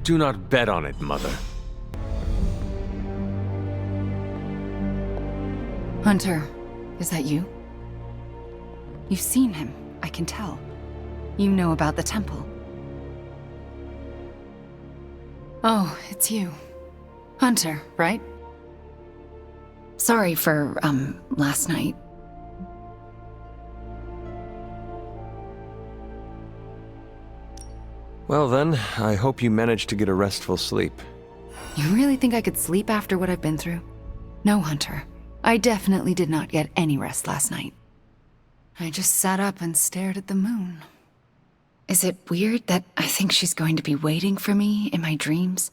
Do not bet on it, Mother. Hunter, is that you? You've seen him, I can tell. You know about the temple. Oh, it's you. Hunter, right? Sorry for, last night. Well then, I hope you managed to get a restful sleep. You really think I could sleep after what I've been through? No, Hunter. I definitely did not get any rest last night. I just sat up and stared at the moon. Is it weird that I think she's going to be waiting for me in my dreams?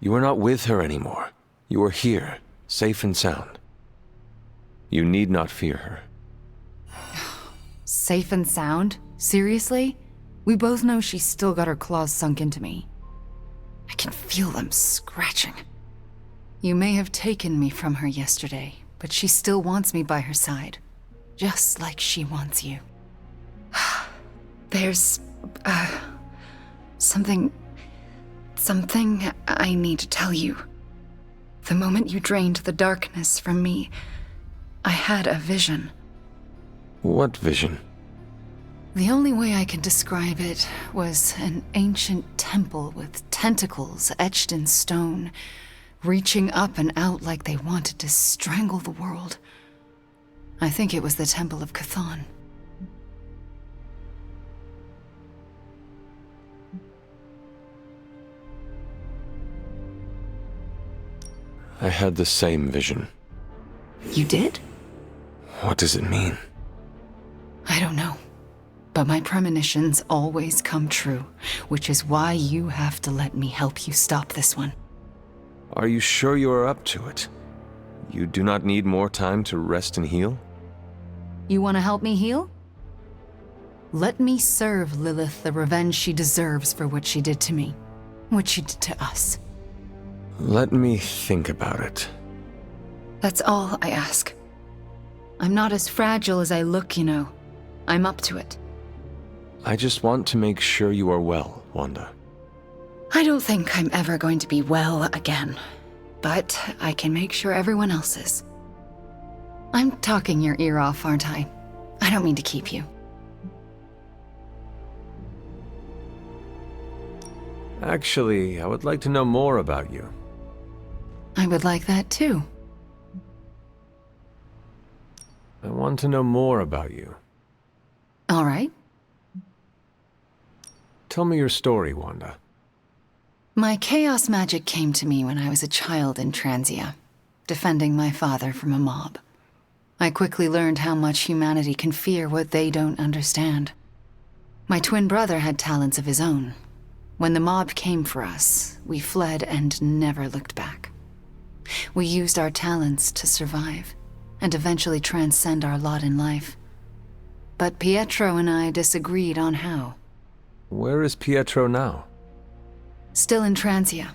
You are not with her anymore. You are here, safe and sound. You need not fear her. Safe and sound? Seriously? We both know she's still got her claws sunk into me. I can feel them scratching. You may have taken me from her yesterday, but she still wants me by her side. Just like she wants you. There's... something I need to tell you. The moment you drained the darkness from me, I had a vision. What vision? The only way I can describe it was an ancient temple with tentacles etched in stone, reaching up and out like they wanted to strangle the world. I think it was the Temple of Chthon. I had the same vision. You did? What does it mean? I don't know. But my premonitions always come true, which is why you have to let me help you stop this one. Are you sure you are up to it? You do not need more time to rest and heal? You want to help me heal? Let me serve Lilith the revenge she deserves for what she did to me, what she did to us. Let me think about it. That's all I ask. I'm not as fragile as I look, you know. I'm up to it. I just want to make sure you are well, Wanda. I don't think I'm ever going to be well again, but I can make sure everyone else is. I'm talking your ear off, aren't I? I don't mean to keep you. Actually, I would like to know more about you. I would like that too. I want to know more about you. All right. Tell me your story, Wanda. My chaos magic came to me when I was a child in Transia, defending my father from a mob. I quickly learned how much humanity can fear what they don't understand. My twin brother had talents of his own. When the mob came for us, we fled and never looked back. We used our talents to survive, and eventually transcend our lot in life. But Pietro and I disagreed on how. Where is Pietro now? Still in Transia.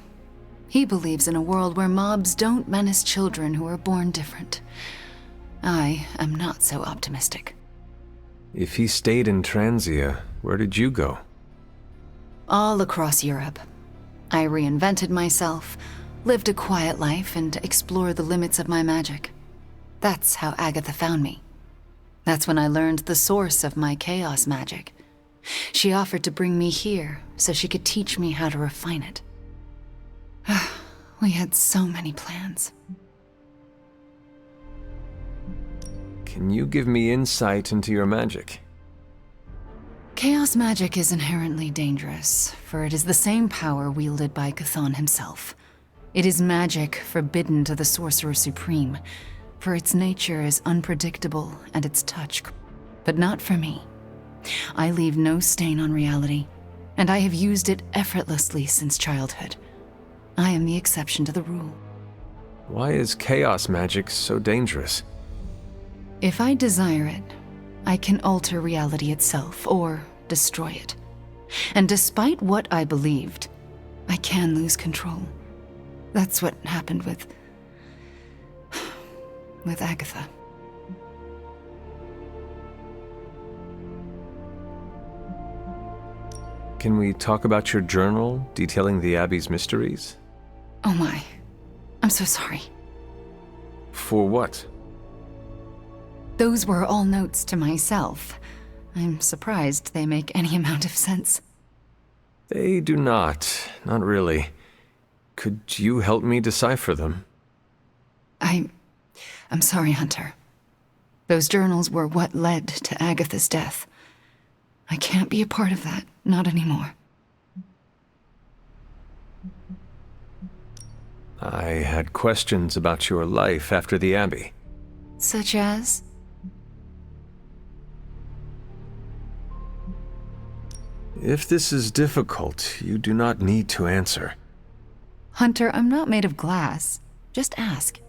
He believes in a world where mobs don't menace children who are born different. I am not so optimistic. If he stayed in Transia, where did you go? All across Europe. I reinvented myself, lived a quiet life, and explored the limits of my magic. That's how Agatha found me. That's when I learned the source of my chaos magic. She offered to bring me here so she could teach me how to refine it. We had so many plans. Can you give me insight into your magic? Chaos magic is inherently dangerous, for it is the same power wielded by Chthon himself. It is magic forbidden to the Sorcerer Supreme, for its nature is unpredictable and its touch, but not for me. I leave no stain on reality, and I have used it effortlessly since childhood. I am the exception to the rule. Why is chaos magic so dangerous? If I desire it, I can alter reality itself or destroy it. And despite what I believed, I can lose control. That's what happened with Agatha. Can we talk about your journal detailing the Abbey's mysteries? Oh my. I'm so sorry. For what? Those were all notes to myself. I'm surprised they make any amount of sense. They do not. Not really. Could you help me decipher them? I'm sorry, Hunter. Those journals were what led to Agatha's death. I can't be a part of that, not anymore. I had questions about your life after the Abbey. Such as? If this is difficult, you do not need to answer. Hunter, I'm not made of glass. Just ask.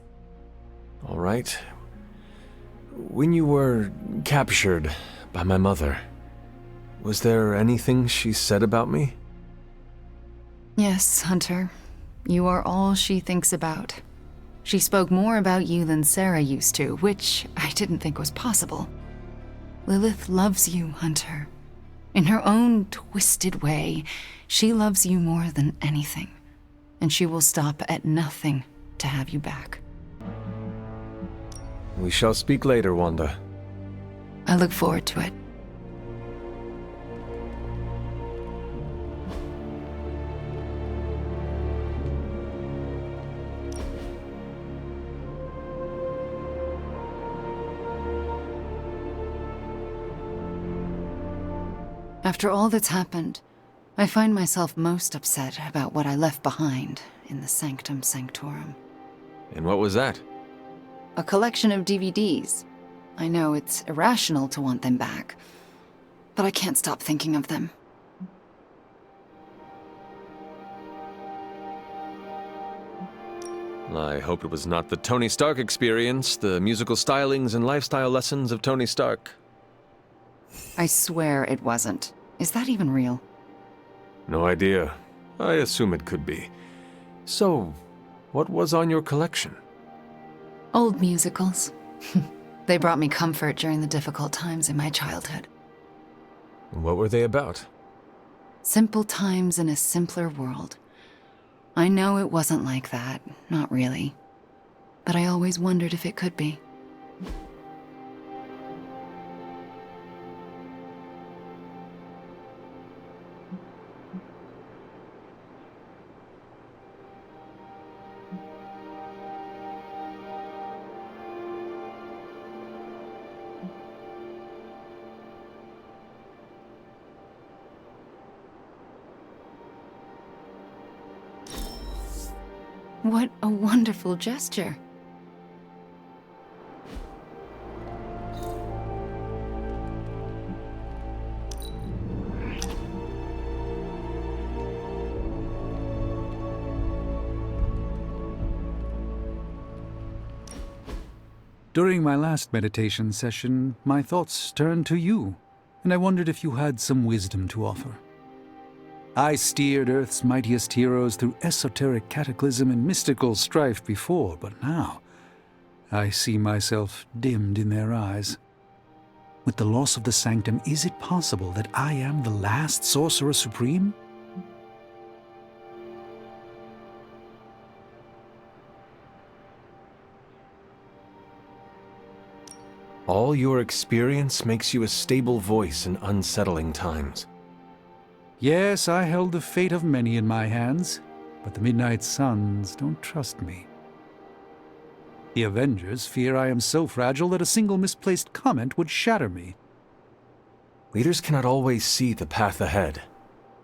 All right. When you were captured by my mother, was there anything she said about me? Yes, Hunter. You are all she thinks about. She spoke more about you than Sarah used to, which I didn't think was possible. Lilith loves you, Hunter. In her own twisted way, she loves you more than anything. And she will stop at nothing to have you back. We shall speak later, Wanda. I look forward to it. After all that's happened, I find myself most upset about what I left behind in the Sanctum Sanctorum. And what was that? A collection of DVDs. I know it's irrational to want them back, but I can't stop thinking of them. I hope it was not the Tony Stark experience, the musical stylings and lifestyle lessons of Tony Stark. I swear it wasn't. Is that even real? No idea. I assume it could be. So, what was on your collection? Old musicals. They brought me comfort during the difficult times in my childhood. What were they about? Simple times in a simpler world. I know it wasn't like that, not really. But I always wondered if it could be. What a wonderful gesture. During my last meditation session, my thoughts turned to you, and I wondered if you had some wisdom to offer. I steered Earth's mightiest heroes through esoteric cataclysm and mystical strife before, but now I see myself dimmed in their eyes. With the loss of the Sanctum, is it possible that I am the last Sorcerer Supreme? All your experience makes you a stable voice in unsettling times. Yes, I held the fate of many in my hands, but the Midnight Suns don't trust me. The Avengers fear I am so fragile that a single misplaced comment would shatter me. Leaders cannot always see the path ahead,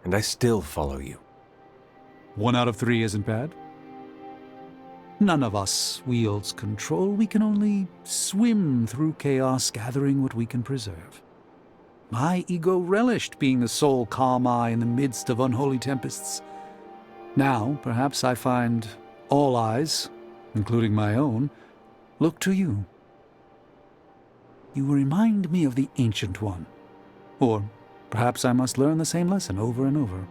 and I still follow you. 1 out of 3 isn't bad. None of us wields control. We can only swim through chaos, gathering what we can preserve. My ego relished being the sole calm eye in the midst of unholy tempests. Now, perhaps I find all eyes, including my own, look to you. You remind me of the Ancient One. Or perhaps I must learn the same lesson over and over.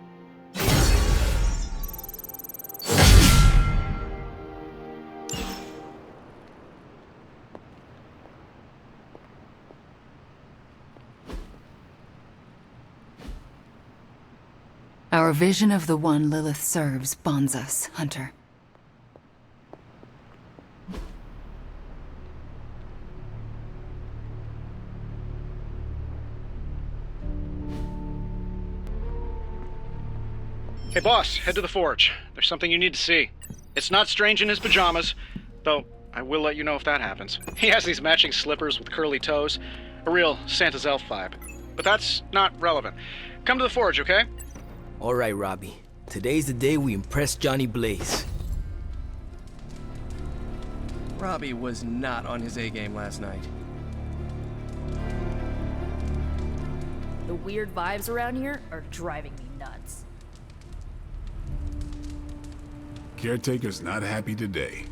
Our vision of the one Lilith serves bonds us, Hunter. Hey boss, head to the forge. There's something you need to see. It's not Strange in his pajamas, though I will let you know if that happens. He has these matching slippers with curly toes. A real Santa's elf vibe. But that's not relevant. Come to the forge, okay? Alright, Robbie. Today's the day we impress Johnny Blaze. Robbie was not on his A-game last night. The weird vibes around here are driving me nuts. Caretaker's not happy today.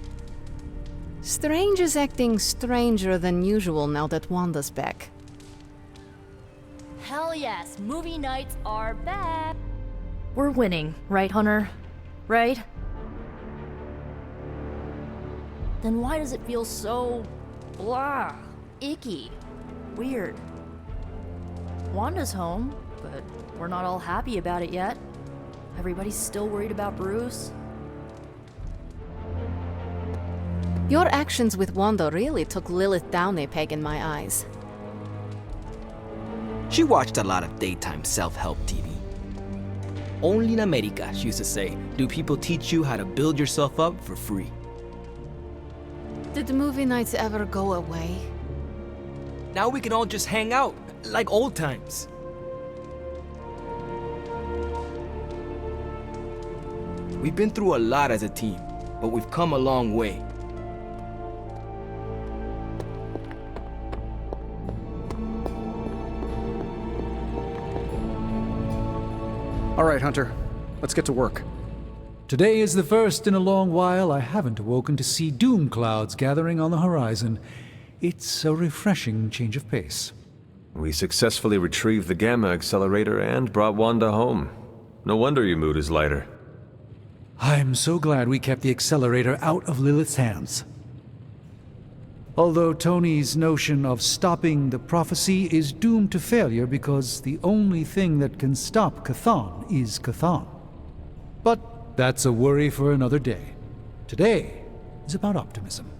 Strange is acting stranger than usual now that Wanda's back. Hell yes, movie nights are back. We're winning, right, Hunter? Right? Then why does it feel so blah, icky, weird? Wanda's home, but we're not all happy about it yet. Everybody's still worried about Bruce. Your actions with Wanda really took Lilith down a peg in my eyes. She watched a lot of daytime self-help TV. Only in America, she used to say, do people teach you how to build yourself up for free. Did the movie nights ever go away? Now we can all just hang out, like old times. We've been through a lot as a team, but we've come a long way. All right, Hunter. Let's get to work. Today is the first in a long while I haven't awoken to see doom clouds gathering on the horizon. It's a refreshing change of pace. We successfully retrieved the Gamma Accelerator and brought Wanda home. No wonder your mood is lighter. I'm so glad we kept the accelerator out of Lilith's hands. Although Tony's notion of stopping the prophecy is doomed to failure because the only thing that can stop Chthon is Chthon. But that's a worry for another day. Today is about optimism.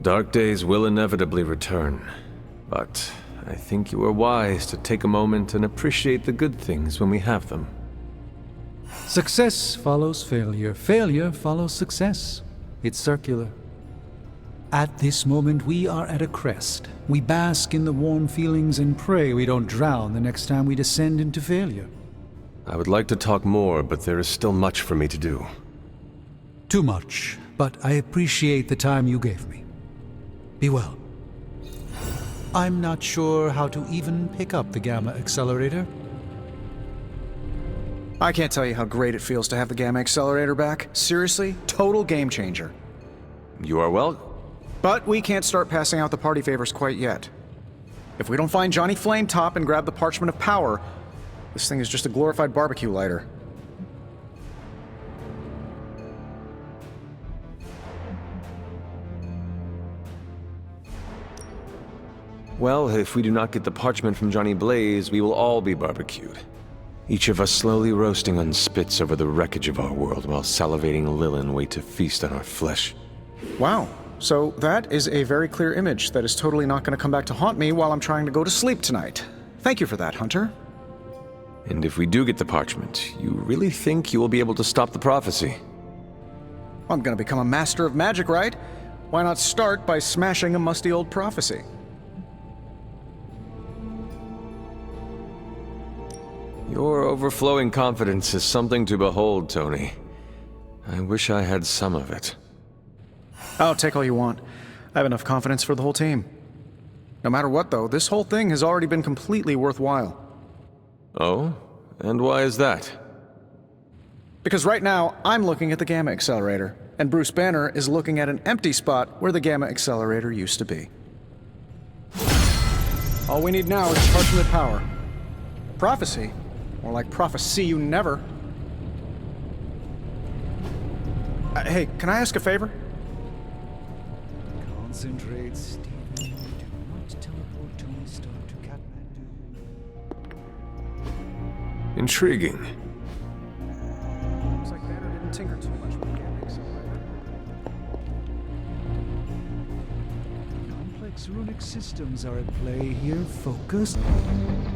Dark days will inevitably return, but I think you are wise to take a moment and appreciate the good things when we have them. Success follows failure. Failure follows success. It's circular. At this moment, we are at a crest. We bask in the warm feelings and pray we don't drown the next time we descend into failure. I would like to talk more, but there is still much for me to do. Too much, but I appreciate the time you gave me. Be well. I'm not sure how to even pick up the Gamma Accelerator. I can't tell you how great it feels to have the Gamma Accelerator back. Seriously, total game changer. You are well? But we can't start passing out the party favors quite yet. If we don't find Johnny Flametop and grab the Parchment of Power, this thing is just a glorified barbecue lighter. Well, if we do not get the parchment from Johnny Blaze, we will all be barbecued. Each of us slowly roasting on spits over the wreckage of our world while salivating Lilin wait to feast on our flesh. Wow. So that is a very clear image that is totally not going to come back to haunt me while I'm trying to go to sleep tonight. Thank you for that, Hunter. And if we do get the parchment, you really think you will be able to stop the prophecy? I'm going to become a master of magic, right? Why not start by smashing a musty old prophecy? Your overflowing confidence is something to behold, Tony. I wish I had some of it. Oh, take all you want. I have enough confidence for the whole team. No matter what, though, this whole thing has already been completely worthwhile. Oh? And why is that? Because right now, I'm looking at the Gamma Accelerator, and Bruce Banner is looking at an empty spot where the Gamma Accelerator used to be. All we need now is Parchment Power. Prophecy? More like prophecy you never. Hey, can I ask a favor? Concentrate, Stephen. Do not teleport Tony Stark to Intriguing. Looks like Banner didn't tinker too much with the accelerator. Complex runic systems are at play here. Focus.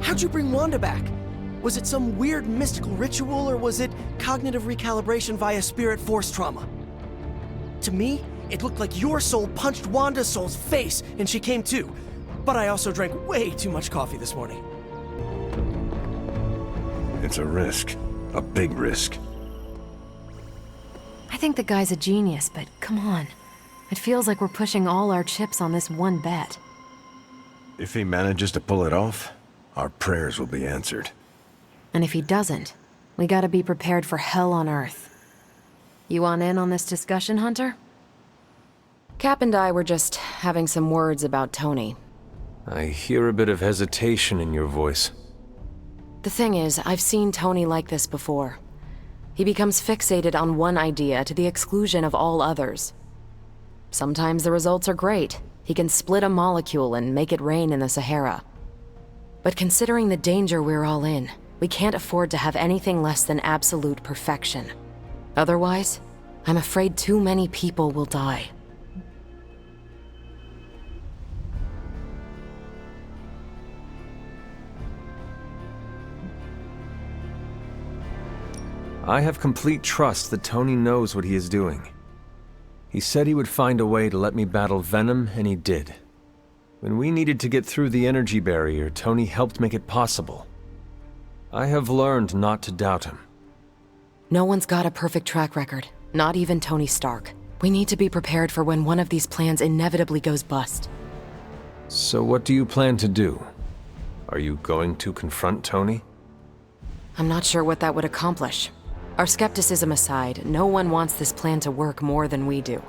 How'd you bring Wanda back? Was it some weird mystical ritual, or was it cognitive recalibration via spirit force trauma? To me, it looked like your soul punched Wanda's soul's face and she came to. But I also drank way too much coffee this morning. It's a risk. A big risk. I think the guy's a genius, but come on. It feels like we're pushing all our chips on this one bet. If he manages to pull it off, our prayers will be answered. And if he doesn't, we gotta be prepared for hell on Earth. You want in on this discussion, Hunter? Cap and I were just having some words about Tony. I hear a bit of hesitation in your voice. The thing is, I've seen Tony like this before. He becomes fixated on one idea to the exclusion of all others. Sometimes the results are great. He can split a molecule and make it rain in the Sahara. But considering the danger we're all in, we can't afford to have anything less than absolute perfection. Otherwise, I'm afraid too many people will die. I have complete trust that Tony knows what he is doing. He said he would find a way to let me battle Venom, and he did. When we needed to get through the energy barrier, Tony helped make it possible. I have learned not to doubt him. No one's got a perfect track record, not even Tony Stark. We need to be prepared for when one of these plans inevitably goes bust. So what do you plan to do? Are you going to confront Tony? I'm not sure what that would accomplish. Our skepticism aside, no one wants this plan to work more than we do.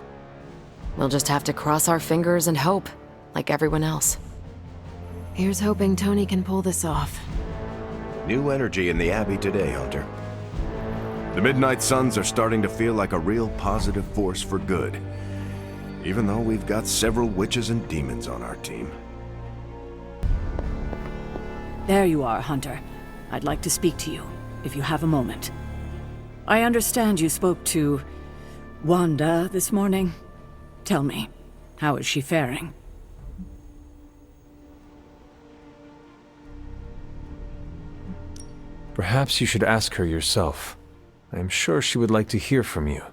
We'll just have to cross our fingers and hope, like everyone else. Here's hoping Tony can pull this off. New energy in the Abbey today, Hunter. The Midnight Suns are starting to feel like a real positive force for good, even though we've got several witches and demons on our team. There you are, Hunter. I'd like to speak to you, if you have a moment. I understand you spoke to Wanda this morning. Tell me, how is she faring? Perhaps you should ask her yourself. I am sure she would like to hear from you.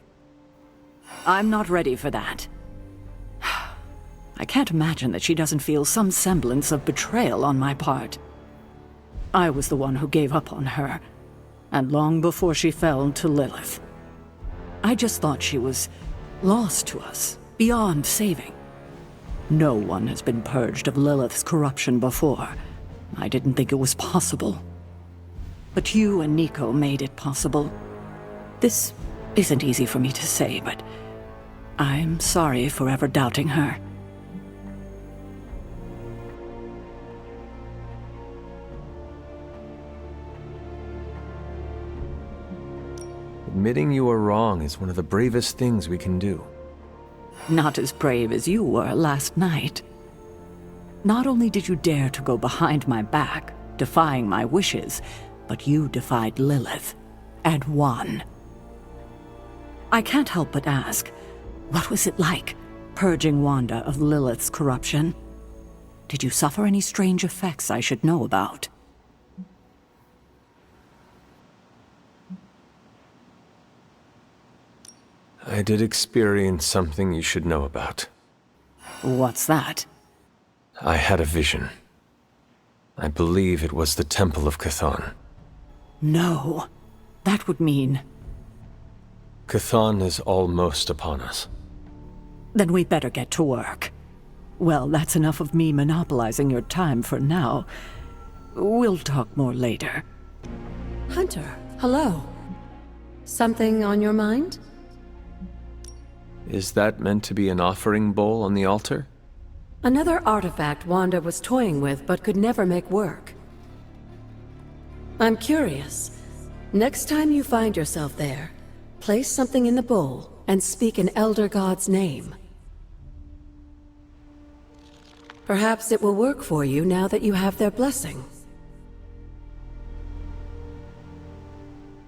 I'm not ready for that. I can't imagine that she doesn't feel some semblance of betrayal on my part. I was the one who gave up on her, and long before she fell to Lilith. I just thought she was lost to us, beyond saving. No one has been purged of Lilith's corruption before. I didn't think it was possible. But you and Nico made it possible. This isn't easy for me to say, but I'm sorry for ever doubting her. Admitting you are wrong is one of the bravest things we can do. Not as brave as you were last night. Not only did you dare to go behind my back, defying my wishes, but you defied Lilith, and won. I can't help but ask, what was it like, purging Wanda of Lilith's corruption? Did you suffer any strange effects I should know about? I did experience something you should know about. What's that? I had a vision. I believe it was the Temple of Chthon. No. That would mean... Chthon is almost upon us. Then we better get to work. Well, that's enough of me monopolizing your time for now. We'll talk more later. Hunter, hello. Something on your mind? Is that meant to be an offering bowl on the altar? Another artifact Wanda was toying with but could never make work. I'm curious. Next time you find yourself there, place something in the bowl and speak an Elder God's name. Perhaps it will work for you now that you have their blessing.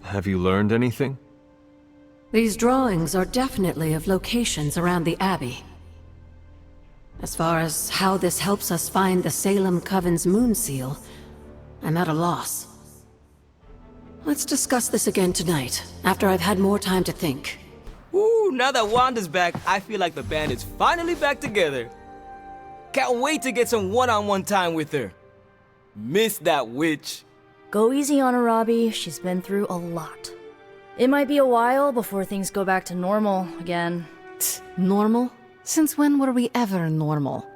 Have you learned anything? These drawings are definitely of locations around the Abbey. As far as how this helps us find the Salem Coven's moon seal, I'm at a loss. Let's discuss this again tonight, after I've had more time to think. Ooh, now that Wanda's back, I feel like the band is finally back together. Can't wait to get some one-on-one time with her. Miss that witch. Go easy on her, Robbie. She's been through a lot. It might be a while before things go back to normal again. Normal? Since when were we ever normal?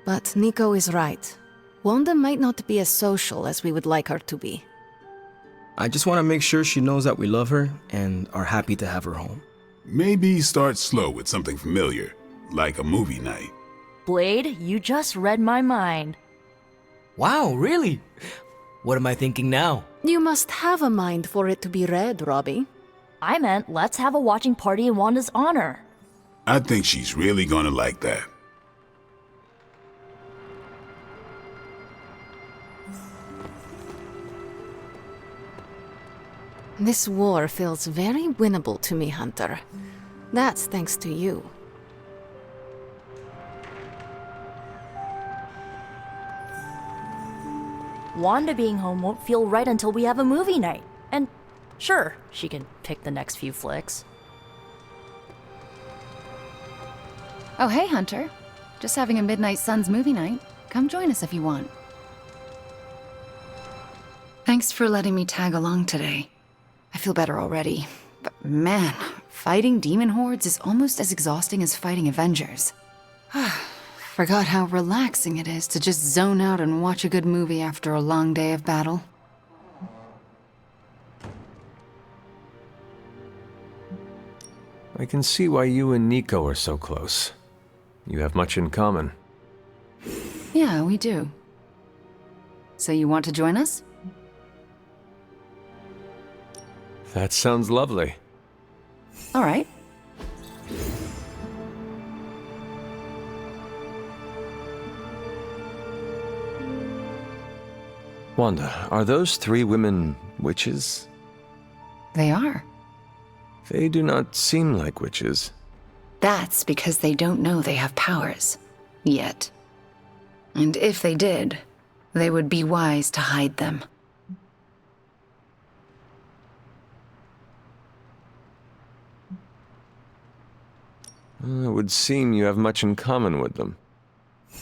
But Nico is right. Wanda might not be as social as we would like her to be. I just want to make sure she knows that we love her and are happy to have her home. Maybe start slow with something familiar, like a movie night. Blade, you just read my mind. Wow, really? What am I thinking now? You must have a mind for it to be read, Robbie. I meant let's have a watching party in Wanda's honor. I think she's really gonna like that. This war feels very winnable to me, Hunter. That's thanks to you. Wanda being home won't feel right until we have a movie night. And sure, she can pick the next few flicks. Oh, hey, Hunter. Just having a Midnight Suns movie night. Come join us if you want. Thanks for letting me tag along today. I feel better already. But man, fighting demon hordes is almost as exhausting as fighting Avengers. Forgot how relaxing it is to just zone out and watch a good movie after a long day of battle. I can see why you and Nico are so close. You have much in common. Yeah, we do. So you want to join us? That sounds lovely. All right. Wanda, are those three women witches? They are. They do not seem like witches. That's because they don't know they have powers. Yet. And if they did, they would be wise to hide them. It would seem you have much in common with them.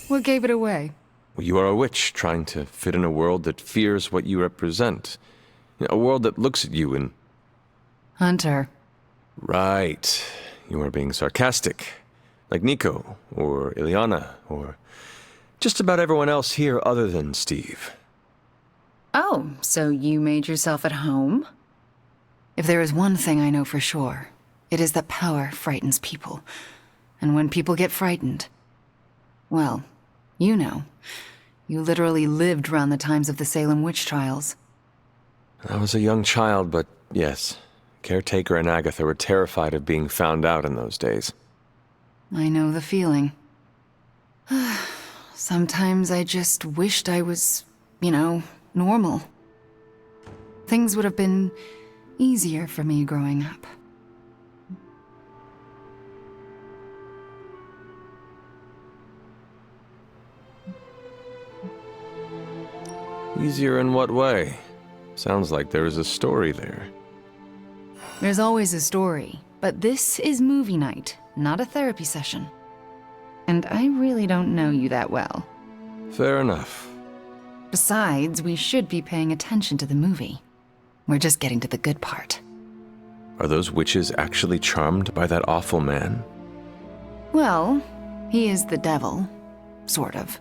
What gave it away? You are a witch trying to fit in a world that fears what you represent. A world that looks at you and... Hunter. Right. You are being sarcastic. Like Nico, or Ileana, or just about everyone else here other than Steve. Oh, so you made yourself at home? If there is one thing I know for sure, it is that power frightens people. And when people get frightened, well, you know, you literally lived around the times of the Salem witch trials. I was a young child, but yes, Caretaker and Agatha were terrified of being found out in those days. I know the feeling. Sometimes I just wished I was, normal. Things would have been easier for me growing up. Easier in what way? Sounds like there is a story there. There's always a story, but this is movie night, not a therapy session. And I really don't know you that well. Fair enough. Besides, we should be paying attention to the movie. We're just getting to the good part. Are those witches actually charmed by that awful man? Well, he is the devil. Sort of.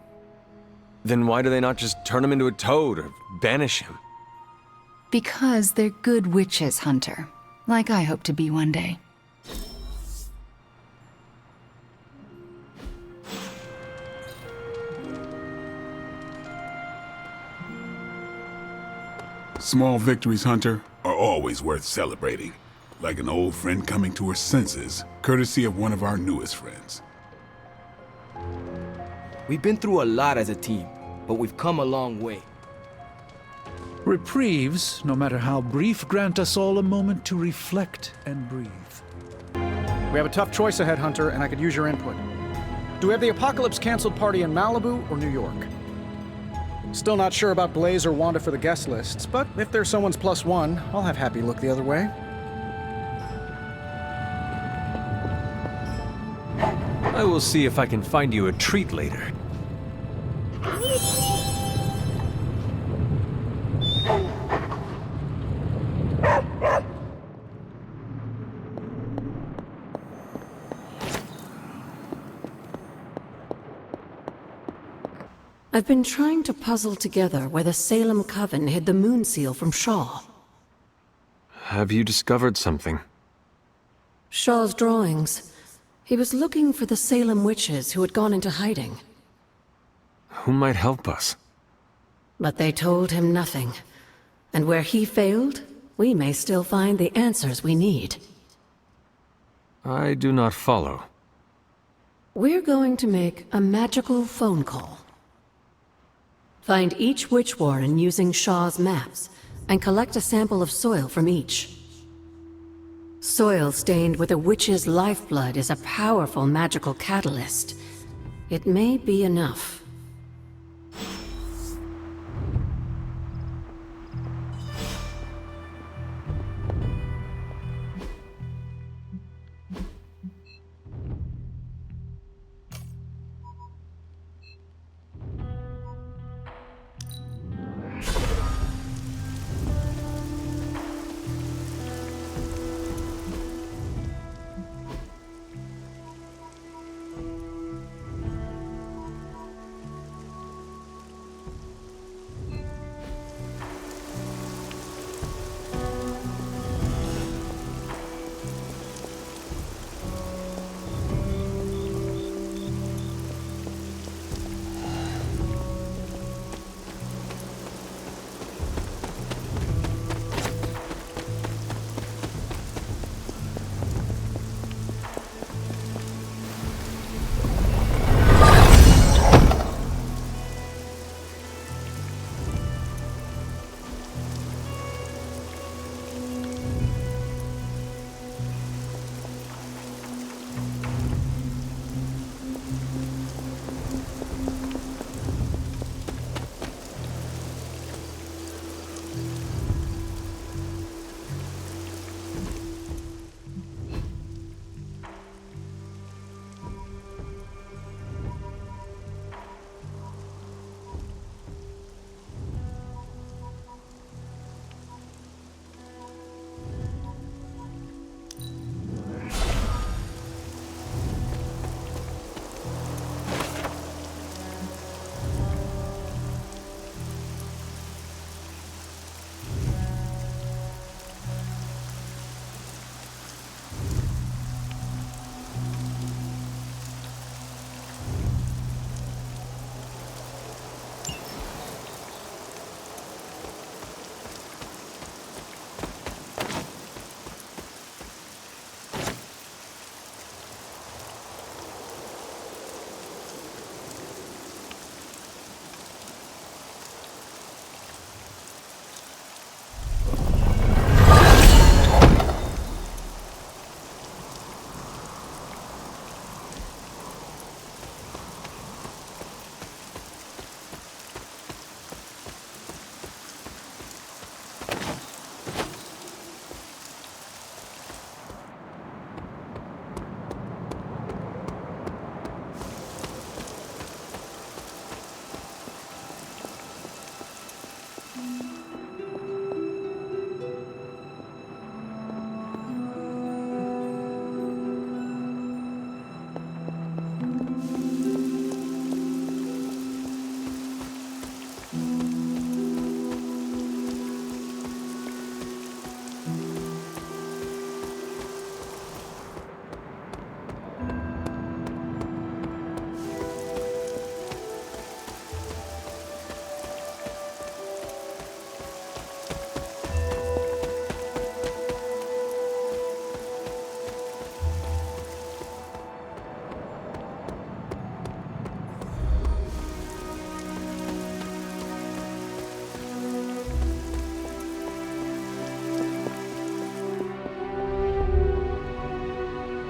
Then why do they not just turn him into a toad or banish him? Because they're good witches, Hunter. Like I hope to be one day. Small victories, Hunter, are always worth celebrating. Like an old friend coming to her senses, courtesy of one of our newest friends. We've been through a lot as a team, but we've come a long way. Reprieves, no matter how brief, grant us all a moment to reflect and breathe. We have a tough choice ahead, Hunter, and I could use your input. Do we have the Apocalypse canceled party in Malibu or New York? Still not sure about Blaze or Wanda for the guest lists, but if there's someone's +1, I'll have Happy look the other way. I will see if I can find you a treat later. I've been trying to puzzle together where the Salem Coven hid the moon seal from Shaw. Have you discovered something? Shaw's drawings. He was looking for the Salem witches who had gone into hiding. Who might help us? But they told him nothing. And where he failed, we may still find the answers we need. I do not follow. We're going to make a magical phone call. Find each witch warren using Shaw's maps, and collect a sample of soil from each. Soil stained with a witch's lifeblood is a powerful magical catalyst. It may be enough.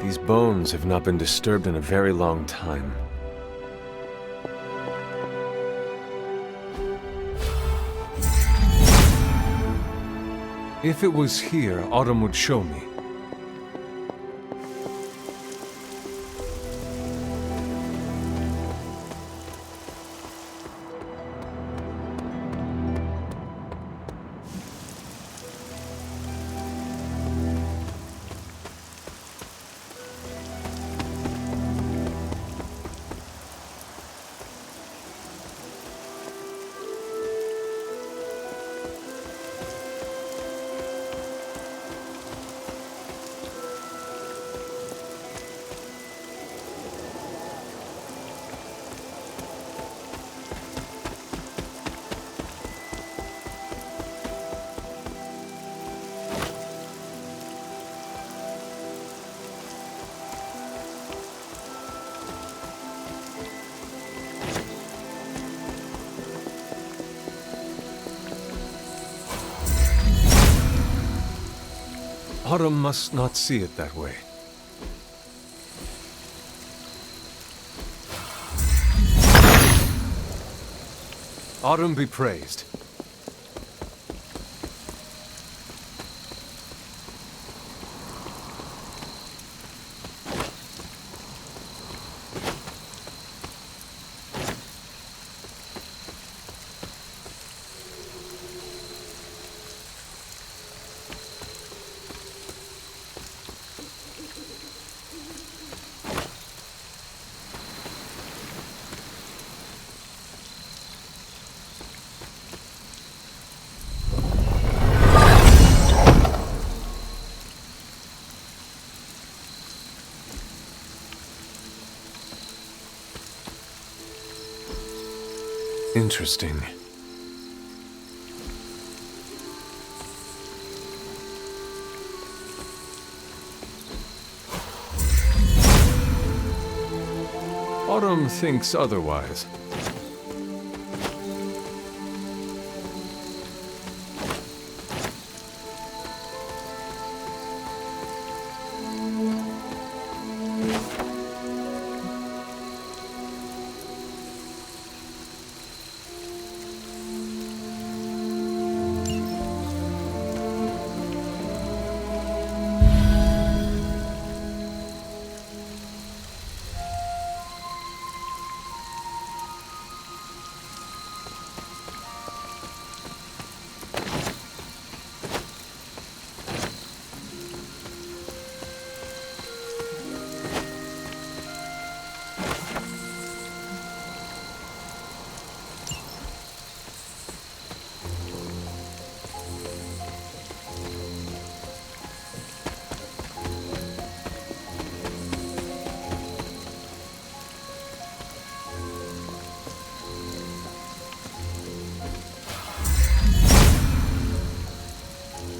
These bones have not been disturbed in a very long time. If it was here, Autumn would show me. Autumn must not see it that way. Autumn be praised. Interesting. Autumn thinks otherwise.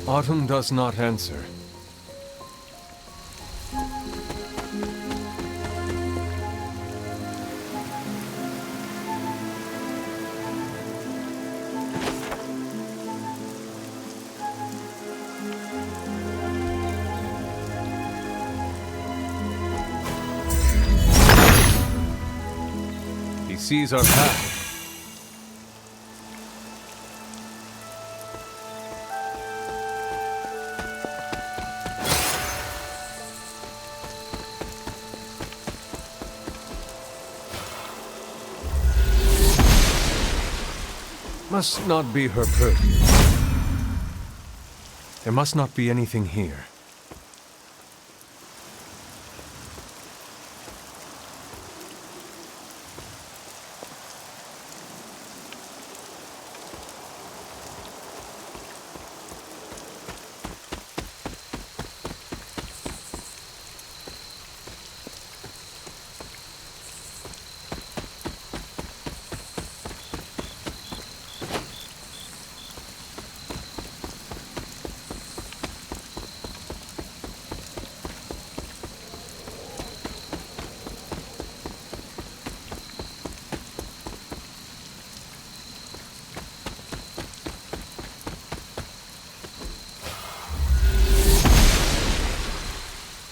Autumn does not answer. He sees our path. Must not be her purview. There must not be anything here.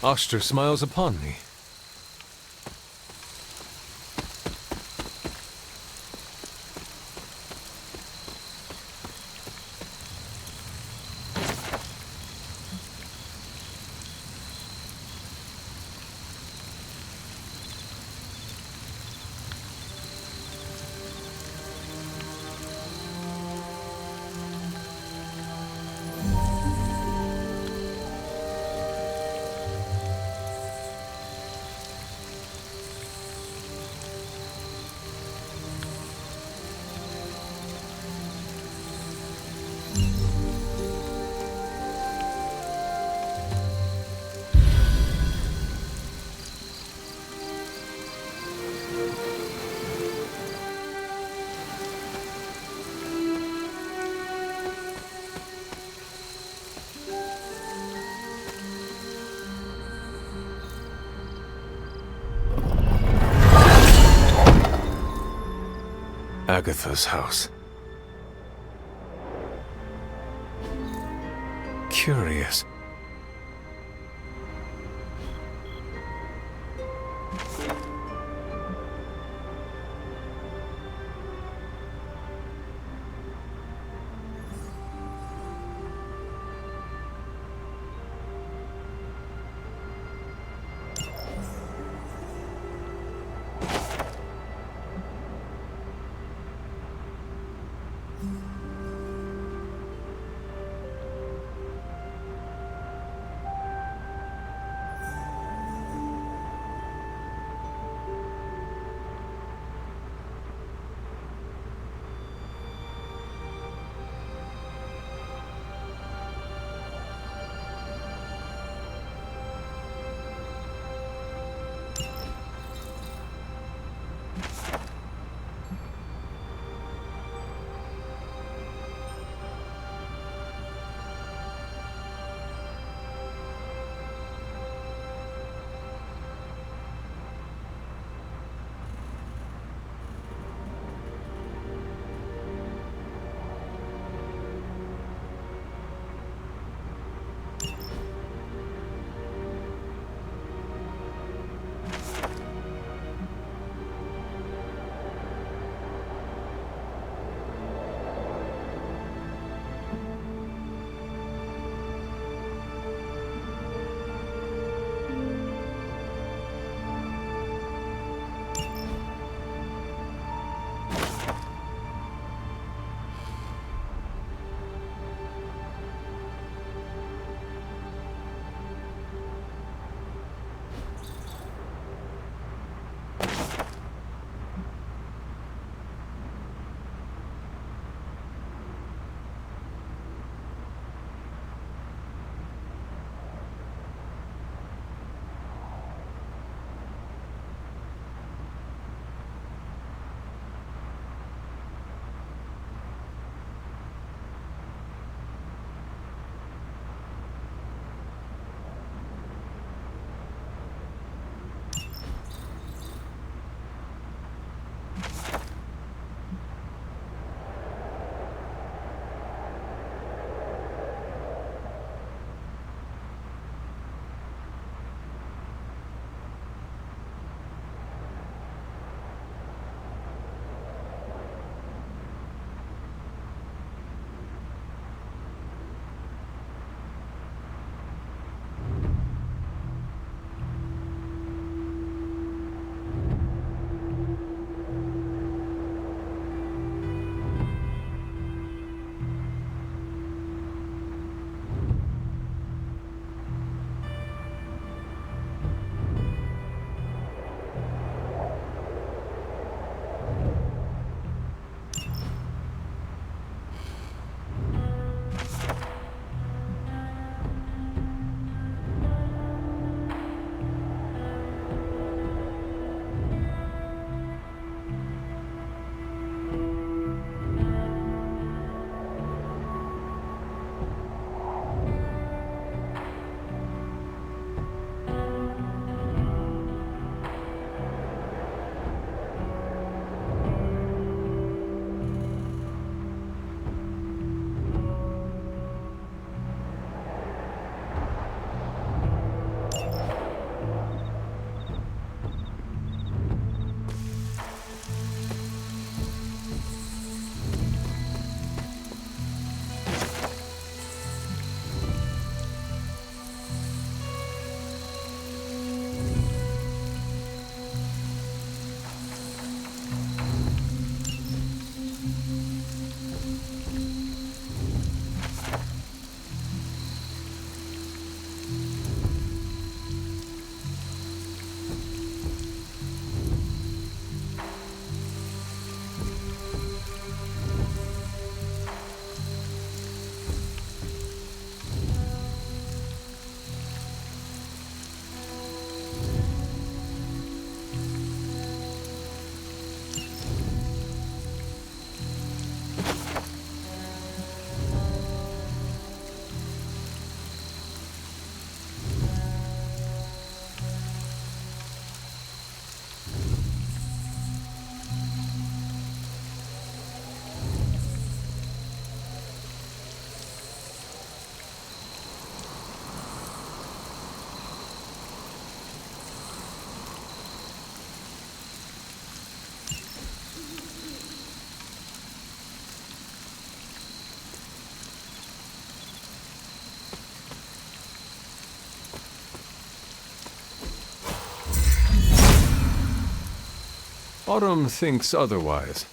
Oster smiles upon me. Agatha's house. Curious. Autumn thinks otherwise.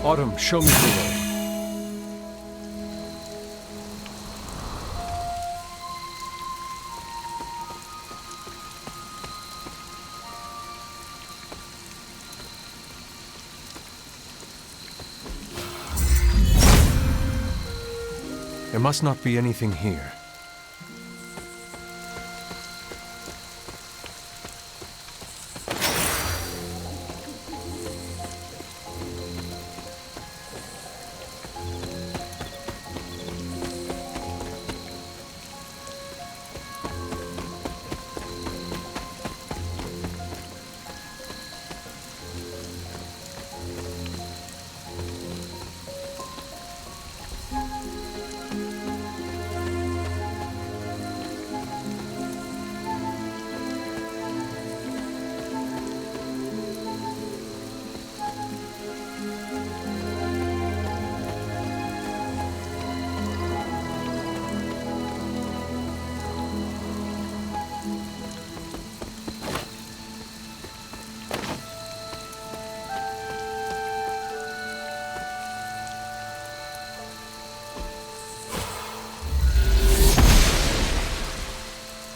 Autumn, show me the way. There must not be anything here.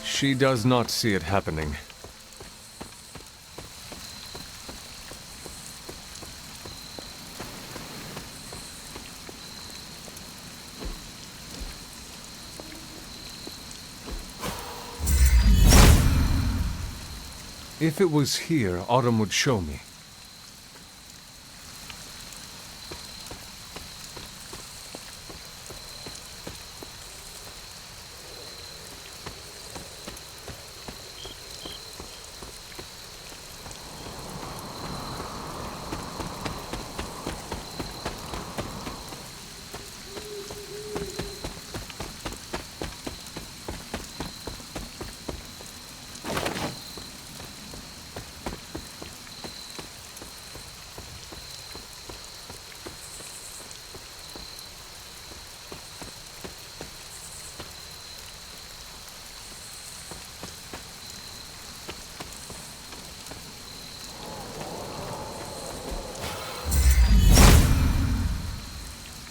She does not see it happening. If it was here, Autumn would show me.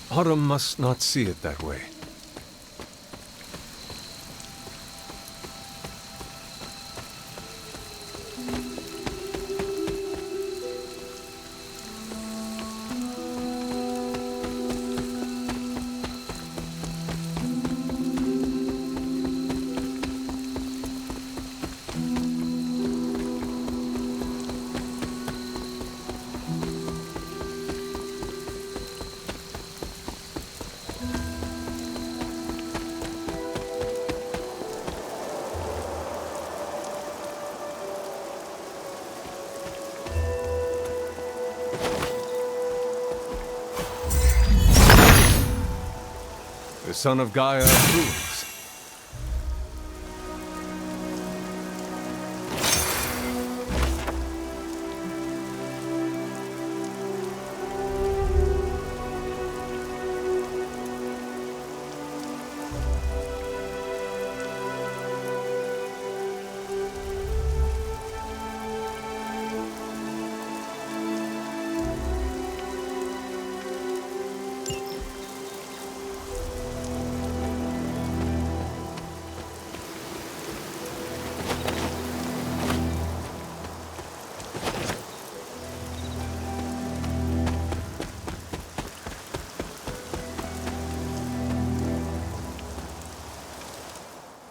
Autumn must not see it that way. The son of Gaia approves.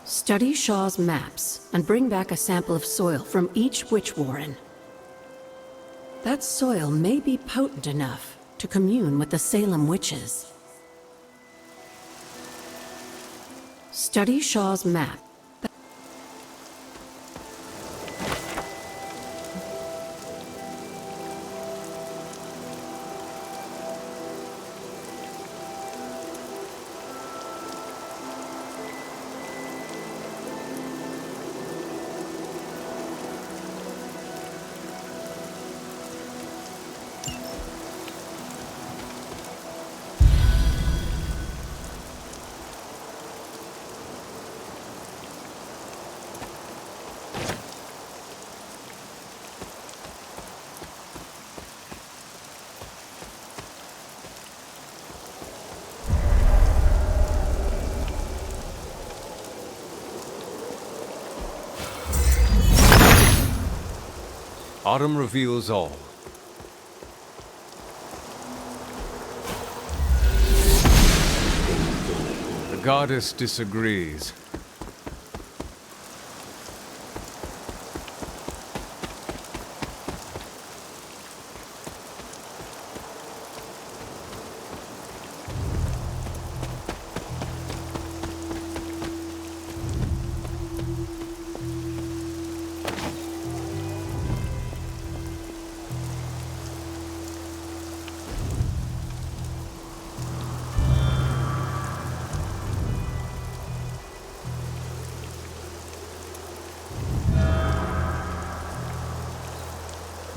Study Shaw's maps and bring back a sample of soil from each witch warren. That soil may be potent enough to commune with the Salem witches. Study Shaw's map. Autumn reveals all. The goddess disagrees.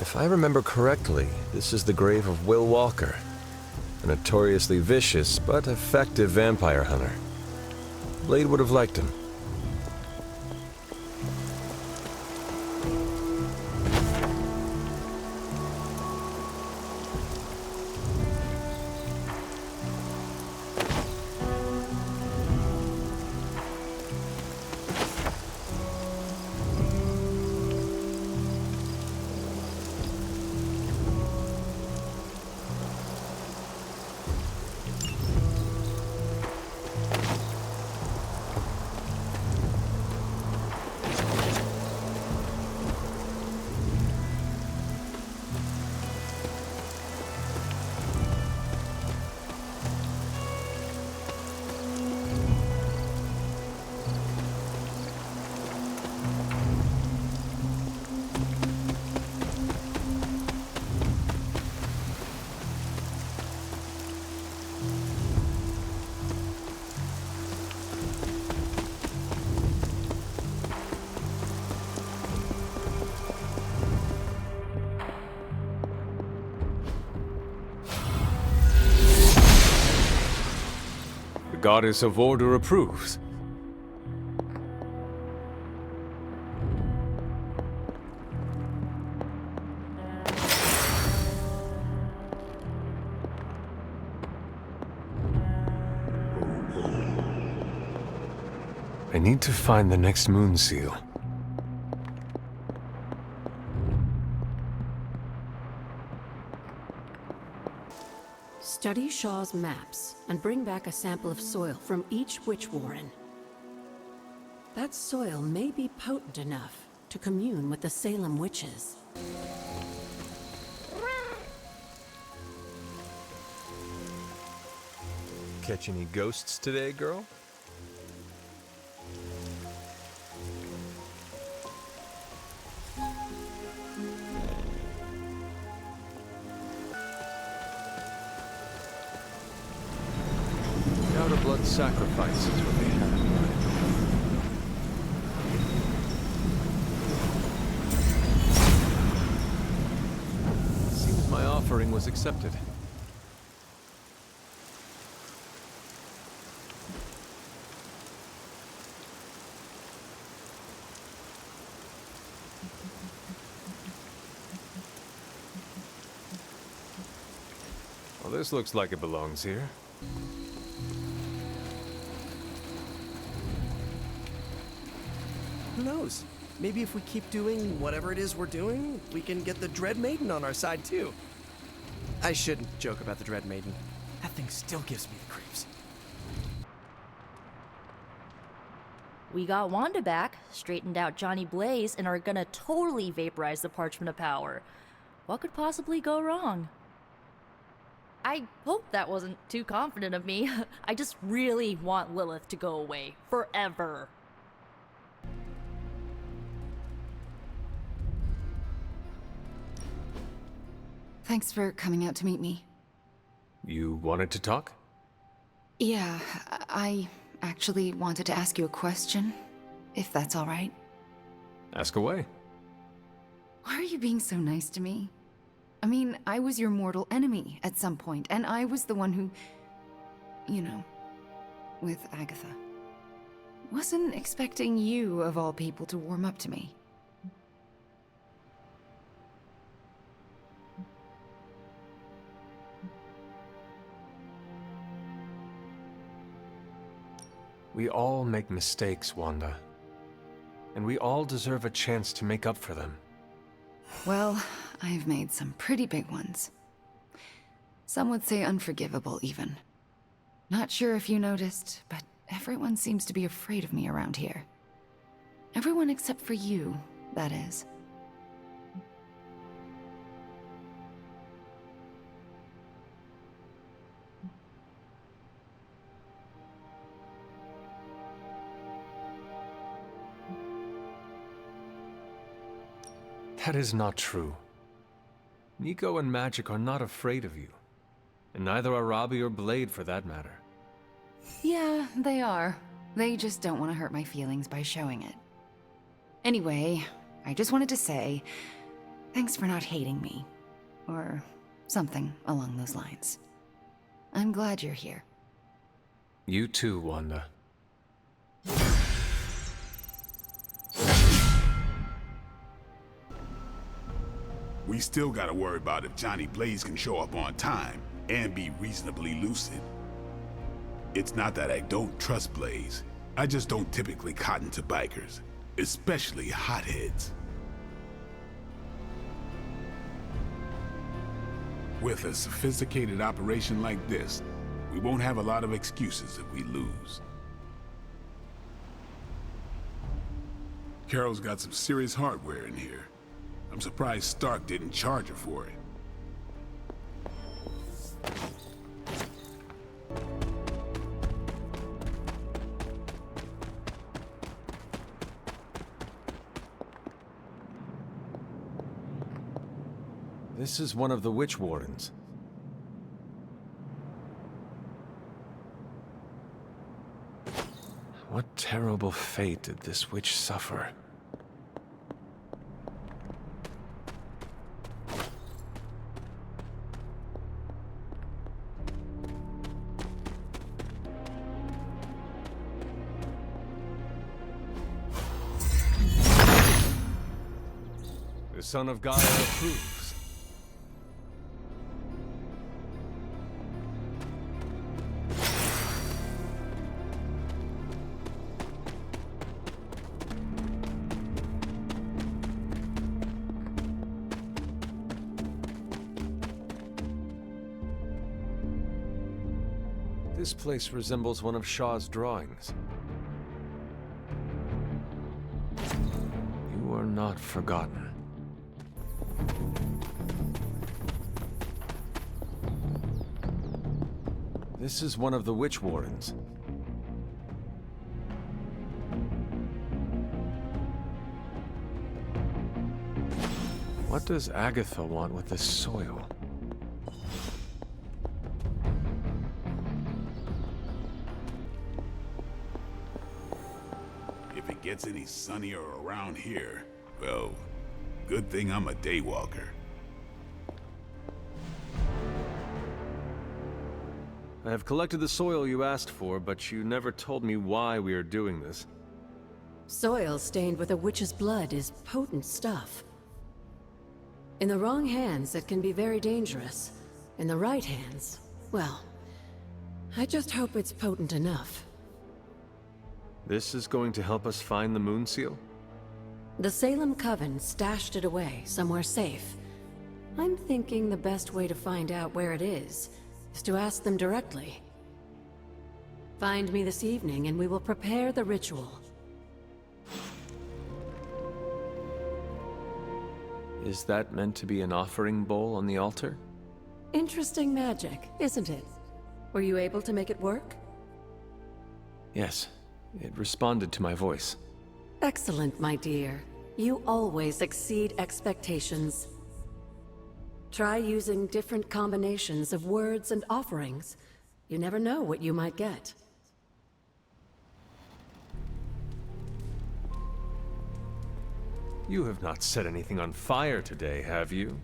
If I remember correctly, this is the grave of Will Walker, a notoriously vicious but effective vampire hunter. Blade would have liked him. The goddess of order approves. I need to find the next moon seal. Study Shaw's maps and bring back a sample of soil from each witch warren. That soil may be potent enough to commune with the Salem witches. Catch any ghosts today, girl? Without a blood sacrifice is what they had in mind. Seems my offering was accepted. Well, this looks like it belongs here. Who knows? Maybe if we keep doing whatever it is we're doing, we can get the Dread Maiden on our side too. I shouldn't joke about the Dread Maiden. That thing still gives me the creeps. We got Wanda back, straightened out Johnny Blaze, and are gonna totally vaporize the Parchment of Power. What could possibly go wrong? I hope that wasn't too confident of me. I just really want Lilith to go away. Forever. Thanks for coming out to meet me. You wanted to talk? Yeah, I actually wanted to ask you a question, if that's all right. Ask away. Why are you being so nice to me? I mean, I was your mortal enemy at some point, and I was the one who... you know, with Agatha. Wasn't expecting you, of all people, to warm up to me. We all make mistakes, Wanda. And we all deserve a chance to make up for them. Well, I've made some pretty big ones. Some would say unforgivable, even. Not sure if you noticed, but everyone seems to be afraid of me around here. Everyone except for you, that is. That is not true. Nico and Magic are not afraid of you. And neither are Robbie or Blade, for that matter. Yeah, they are. They just don't want to hurt my feelings by showing it. Anyway, I just wanted to say, thanks for not hating me. Or something along those lines. I'm glad you're here. You too, Wanda. We still gotta worry about if Johnny Blaze can show up on time and be reasonably lucid. It's not that I don't trust Blaze. I just don't typically cotton to bikers, especially hotheads. With a sophisticated operation like this, we won't have a lot of excuses if we lose. Carol's got some serious hardware in here. I'm surprised Stark didn't charge her for it. This is one of the Witch Wardens. What terrible fate did this witch suffer? The Son of Gaia approves. This place resembles one of Shaw's drawings. You are not forgotten. This is one of the Witch Wardens. What does Agatha want with this soil? If it gets any sunnier around here, well, good thing I'm a daywalker. I have collected the soil you asked for, but you never told me why we are doing this. Soil stained with a witch's blood is potent stuff. In the wrong hands, it can be very dangerous. In the right hands, well, I just hope it's potent enough. This is going to help us find the Moon Seal? The Salem Coven stashed it away somewhere safe. I'm thinking the best way to find out where it is to ask them directly. Find me this evening and we will prepare the ritual. Is that meant to be an offering bowl on the altar? Interesting magic, isn't it? Were you able to make it work? Yes, it responded to my voice. Excellent, my dear. You always exceed expectations. Try using different combinations of words and offerings. You never know what you might get. You have not set anything on fire today, have you?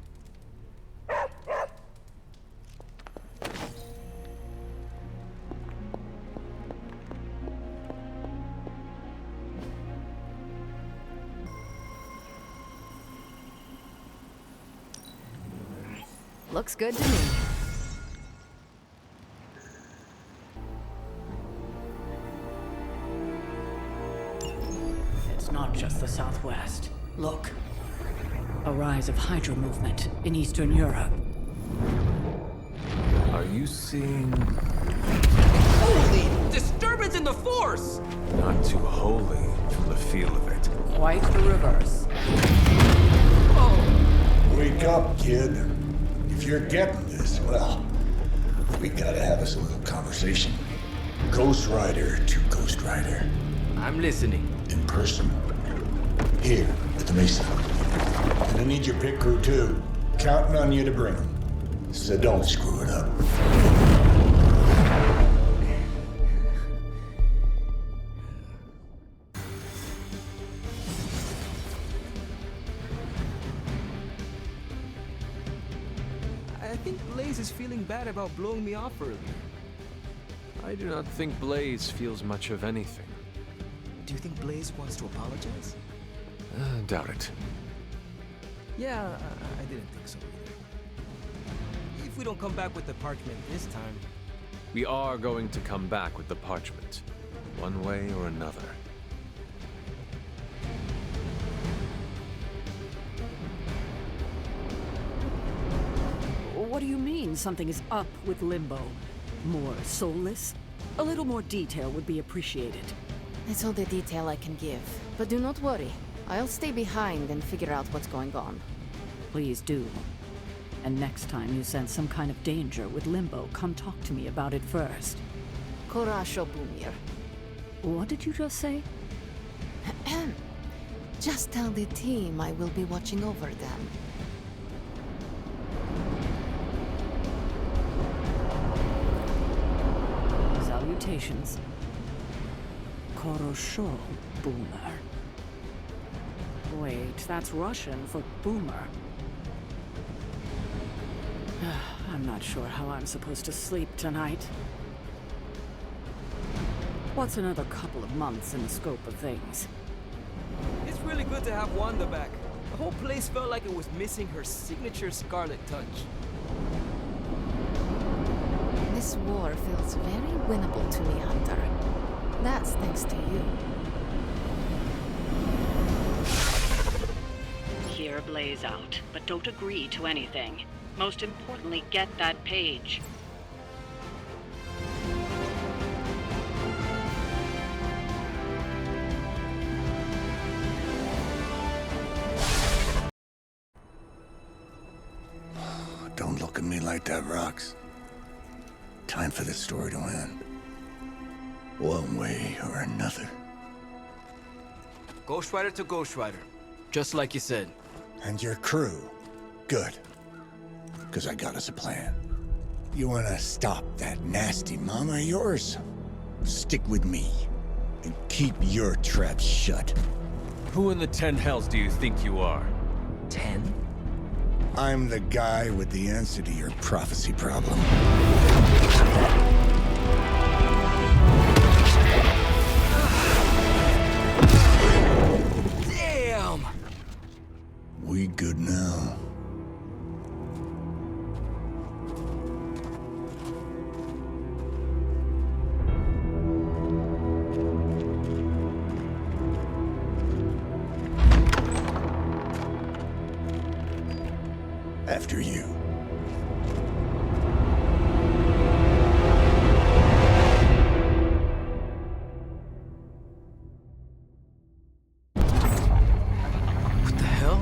Looks good to me. It's not just the Southwest. Look. A rise of Hydra movement in Eastern Europe. Are you seeing... Holy disturbance in the Force! Not too holy from the feel of it. Quite the reverse. Wake up, kid. If you're getting this, well, we gotta have us a little conversation. Ghost Rider to Ghost Rider. I'm listening. In person. Here, at the Mesa. And I need your pit crew too. Counting on you to bring them. So don't screw it up. I think Blaze is feeling bad about blowing me off earlier. I do not think Blaze feels much of anything. Do you think Blaze wants to apologize? Doubt it. Yeah, I didn't think so either. If we don't come back with the parchment this time... We are going to come back with the parchment, one way or another. What do you mean something is up with Limbo? More soulless? A little more detail would be appreciated. It's all the detail I can give. But do not worry. I'll stay behind and figure out what's going on. Please do. And next time you sense some kind of danger with Limbo, come talk to me about it first. Korasho Bumir. What did you just say? Just tell the team I will be watching over them. Salutations. Korosho Boomer. Wait, that's Russian for boomer. I'm not sure how I'm supposed to sleep tonight. What's another couple of months in the scope of things? It's really good to have Wanda back. The whole place felt like it was missing her signature scarlet touch. This war feels very winnable to me, Hunter. That's thanks to you. Hear Blaze out, but don't agree to anything. Most importantly, get that page. Don't look at me like that, Rox. Time for this story to end. One way or another. Ghost Rider to Ghost Rider. Just like you said. And your crew. Good. Because I got us a plan. You want to stop that nasty mama of yours? Stick with me. And keep your traps shut. Who in the 10 hells do you think you are? 10? I'm the guy with the answer to your prophecy problem. Damn! We good now? After you. What the hell?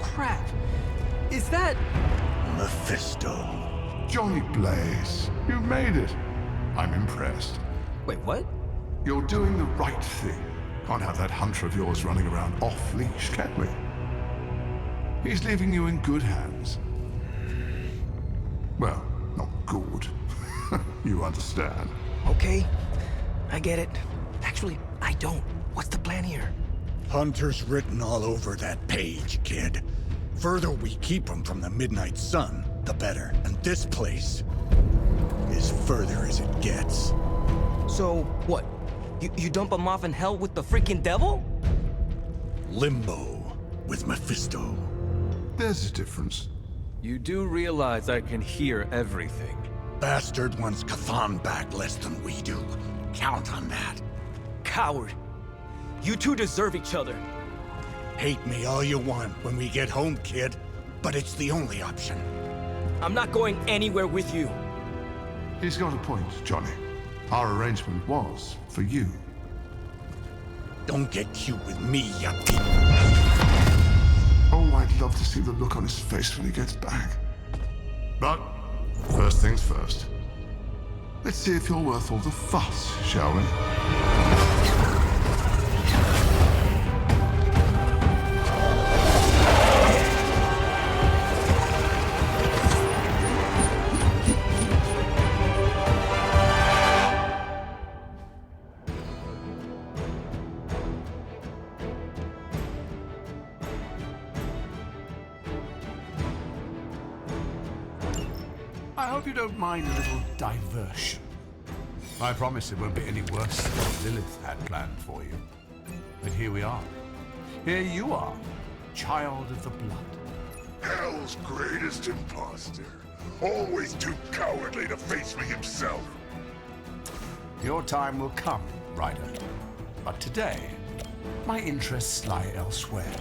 crap. Is that... Mephisto. Johnny Blaze, you made it. I'm impressed. Wait, what? You're doing the right thing. Can't have that hunter of yours running around off-leash, can we? He's leaving you in good hands. Well, not good. You understand. Okay, I get it. Actually, I don't. What's the plan here? Hunter's written all over that page, kid. Further we keep him from the midnight sun, the better. And this place is further as it gets. So, what? You dump him off in hell with the freaking devil? Limbo with Mephisto. There's a difference. You do realize I can hear everything. Bastard wants Cathan back less than we do. Count on that. Coward. You two deserve each other. Hate me all you want when we get home, kid. But it's the only option. I'm not going anywhere with you. He's got a point, Johnny. Our arrangement was for you. Don't get cute with me, you Oh, I'd love to see the look on his face when he gets back. But, first things first. Let's see if you're worth all the fuss, shall we? I hope you don't mind a little diversion. I promise it won't be any worse than what Lilith had planned for you. But here we are. Here you are, child of the blood. Hell's greatest imposter. Always too cowardly to face me himself. Your time will come, Ryder. But today, my interests lie elsewhere.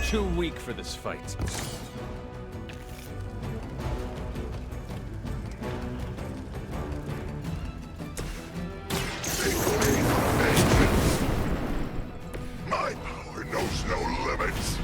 Too weak for this fight. My power knows no limits.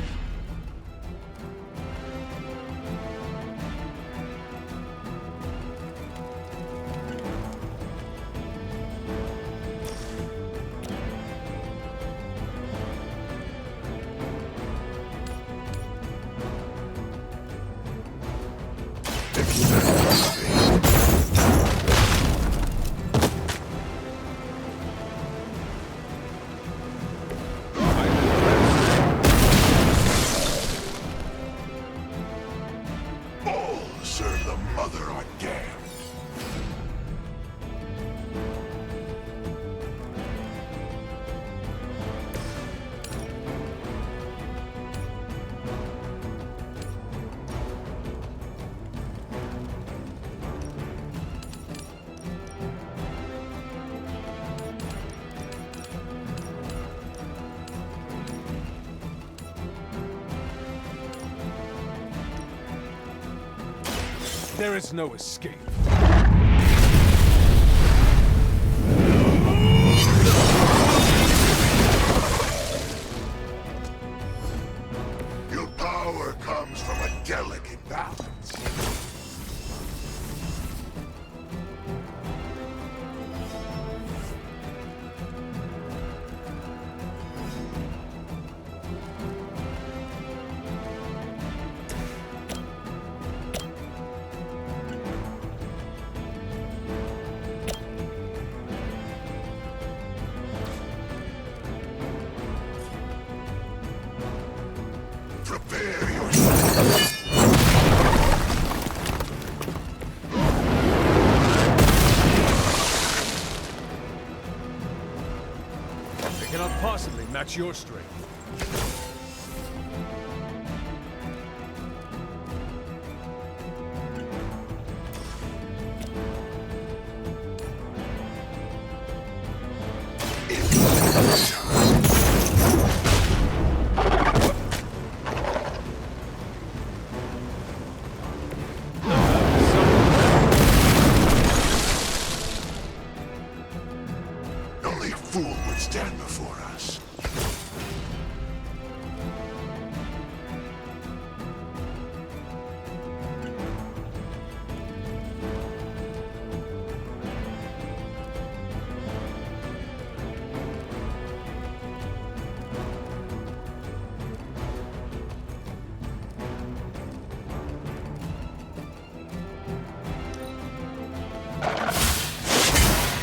Serve the mother are damned. There is no escape. Your power comes from a delicate balance. Prepare yourself. They cannot possibly match your strength. Only a fool would stand before us.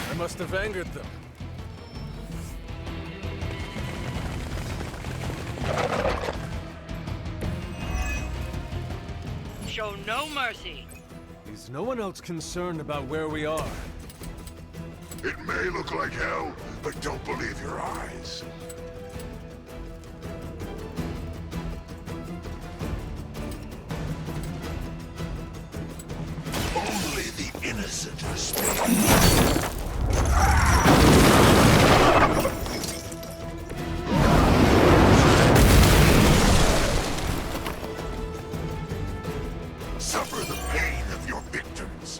I must have angered them. Show no mercy. Is no one else concerned about where we are? It may look like hell, but don't believe your eyes. Only the innocent are spared. Suffer the pain of your victims.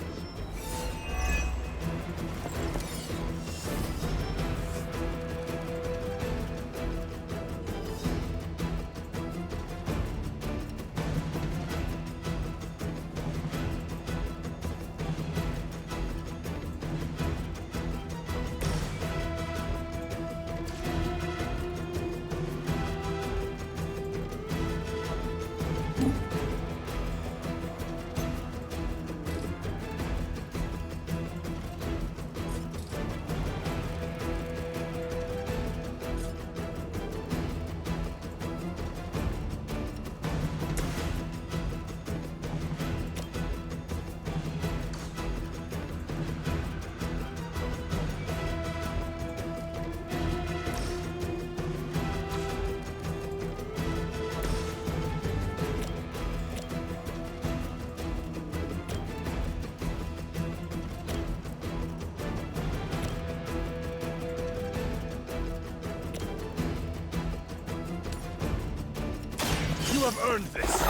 You have earned this.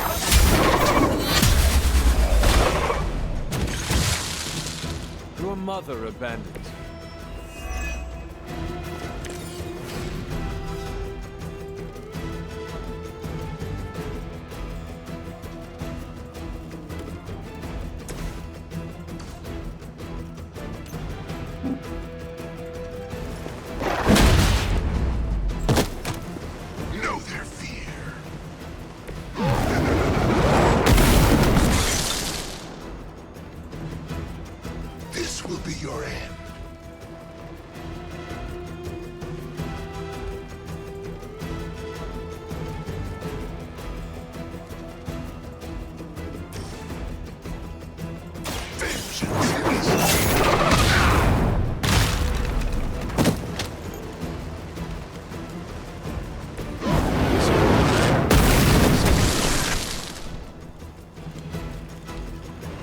Your mother abandoned you. Know their fear. This will be your end.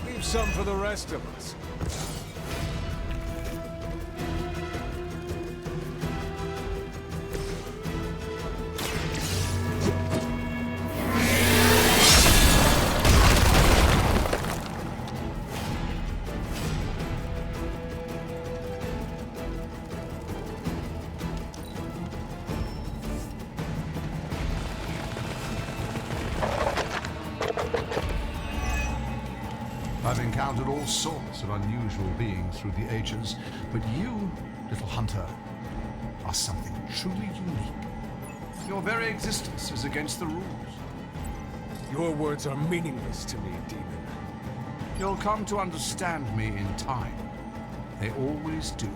Leave some for the rest of us. I've encountered all sorts of unusual beings through the ages, but you, little hunter, are something truly unique. Your very existence is against the rules. Your words are meaningless to me, demon. You'll come to understand me in time. They always do.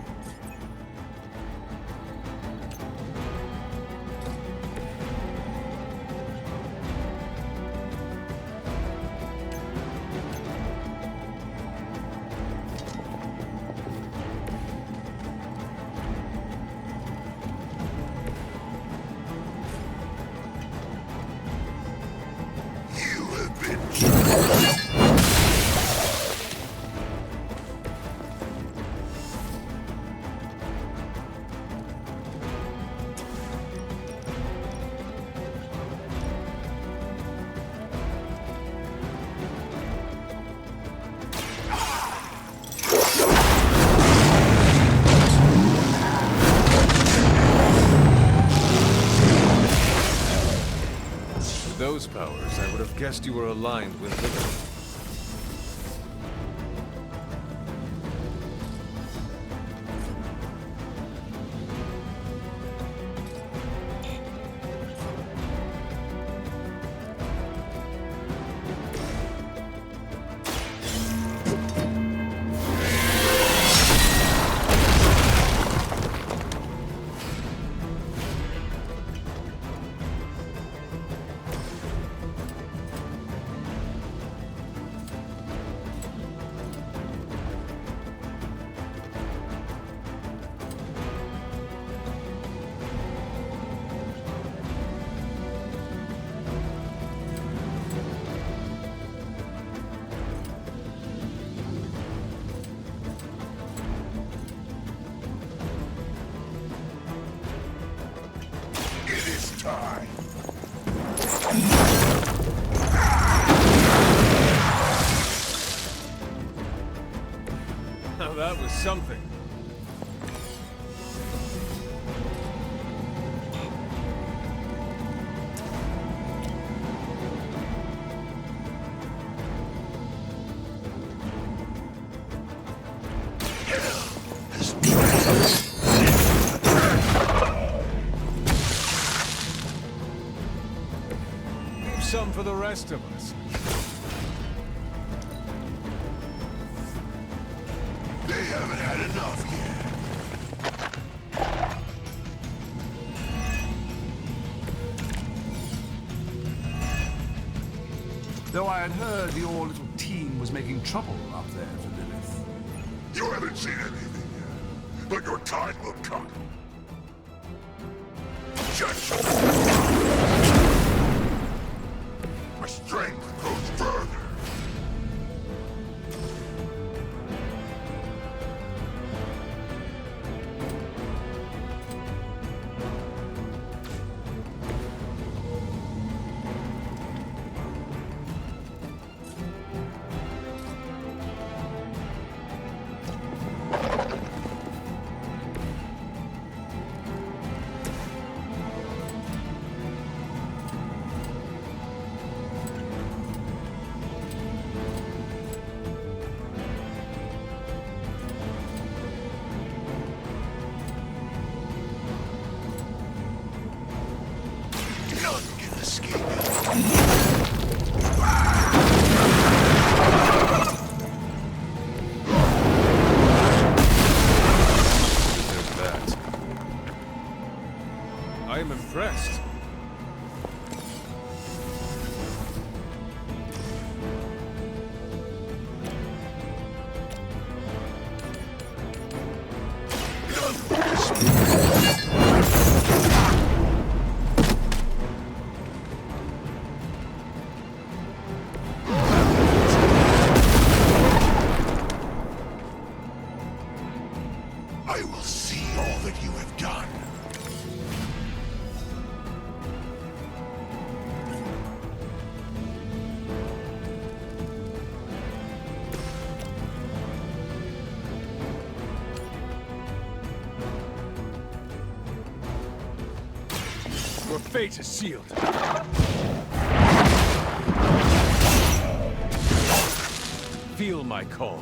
those powers, I would have guessed you were aligned with Lilith. Time. Now that was something. Some for the rest of us. They haven't had enough yet. Though I had heard your little team was making trouble up there for Lilith. You haven't seen anything yet, but your time will come. Just my strength grows further. I am impressed. I will see all that you have done. Your fate is sealed. Feel my call.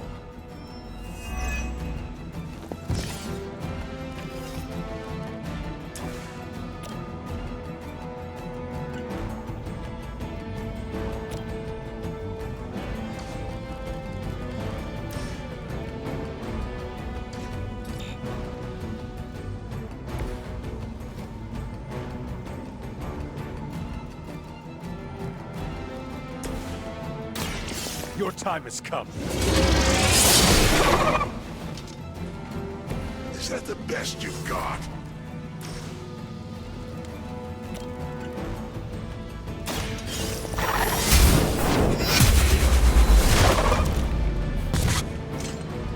Your time has come. Is that the best you've got?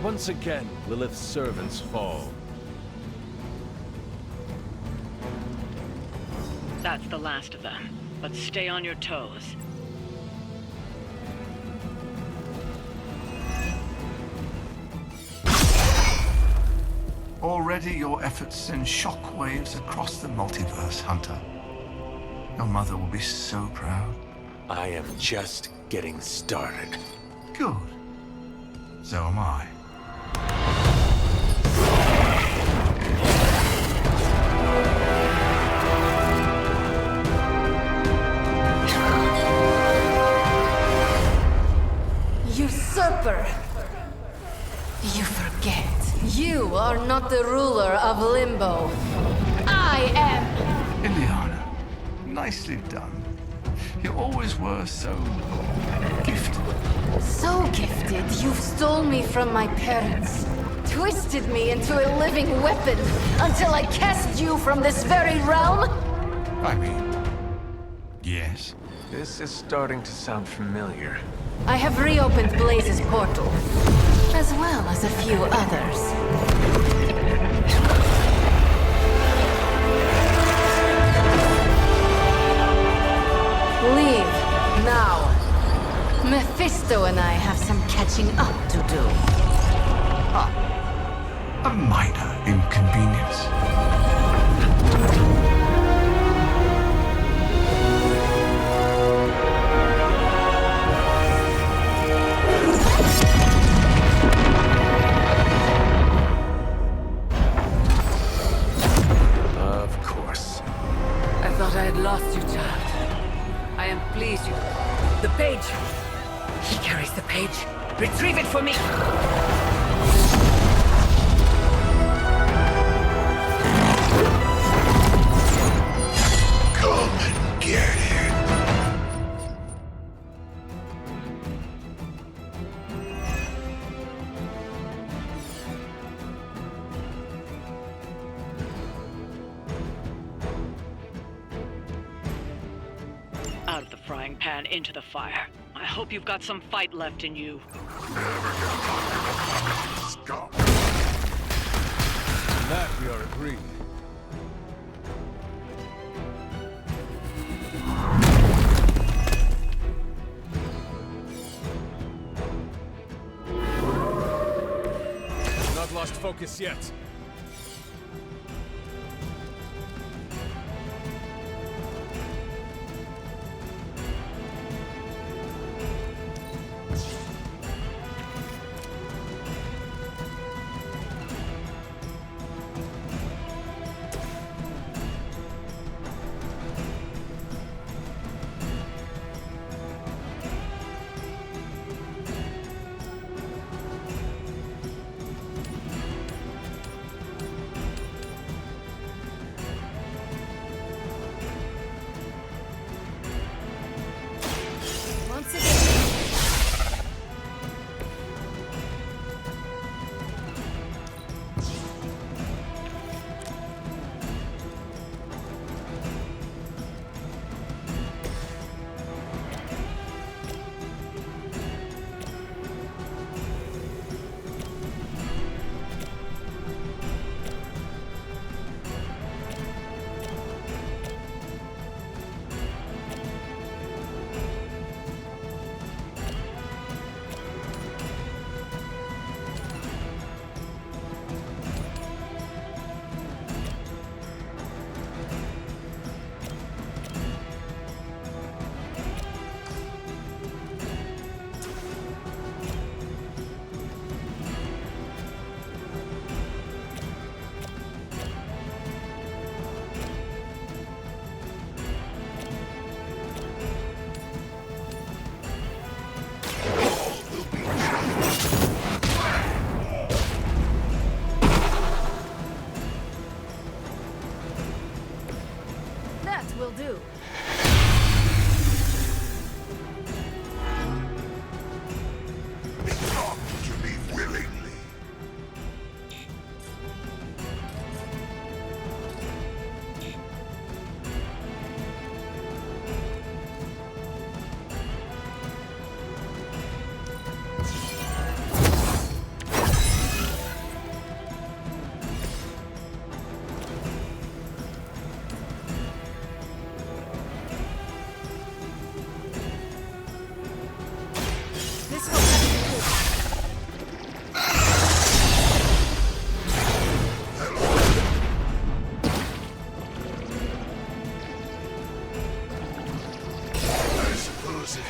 Once again, Lilith's servants fall. That's the last of them. But stay on your toes. Already your efforts send shockwaves across the multiverse, Hunter. Your mother will be so proud. I am just getting started. Good. So am I. Usurper! You forget. You are not the ruler of Limbo. I am! Ileana, nicely done. You always were so gifted. So gifted, you've stole me from my parents. Twisted me into a living weapon until I cast you from this very realm? I mean, yes. This is starting to sound familiar. I have reopened Blaze's portal, as well as a few others. Leave, now. Mephisto and I have some catching up to do. A minor inconvenience. Of course. I thought I had lost you, child. I am pleased you... The page! He carries the page. Retrieve it for me! Come and get it. Out of the frying pan into the fire. I hope you've got some fight left in you. Stop. On that we are agreed. Not lost focus yet. Will do. Talk to me willingly. pussies.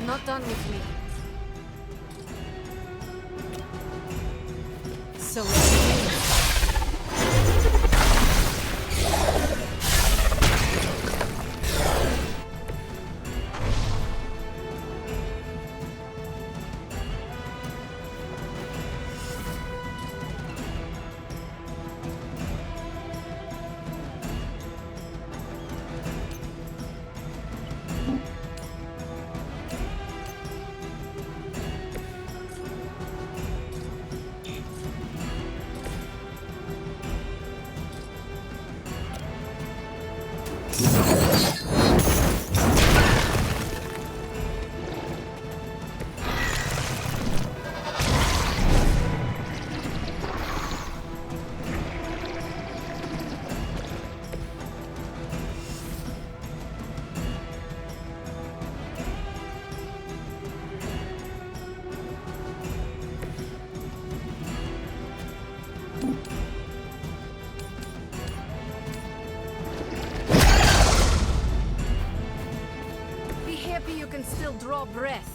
Not done with me. So be happy you can still draw breath.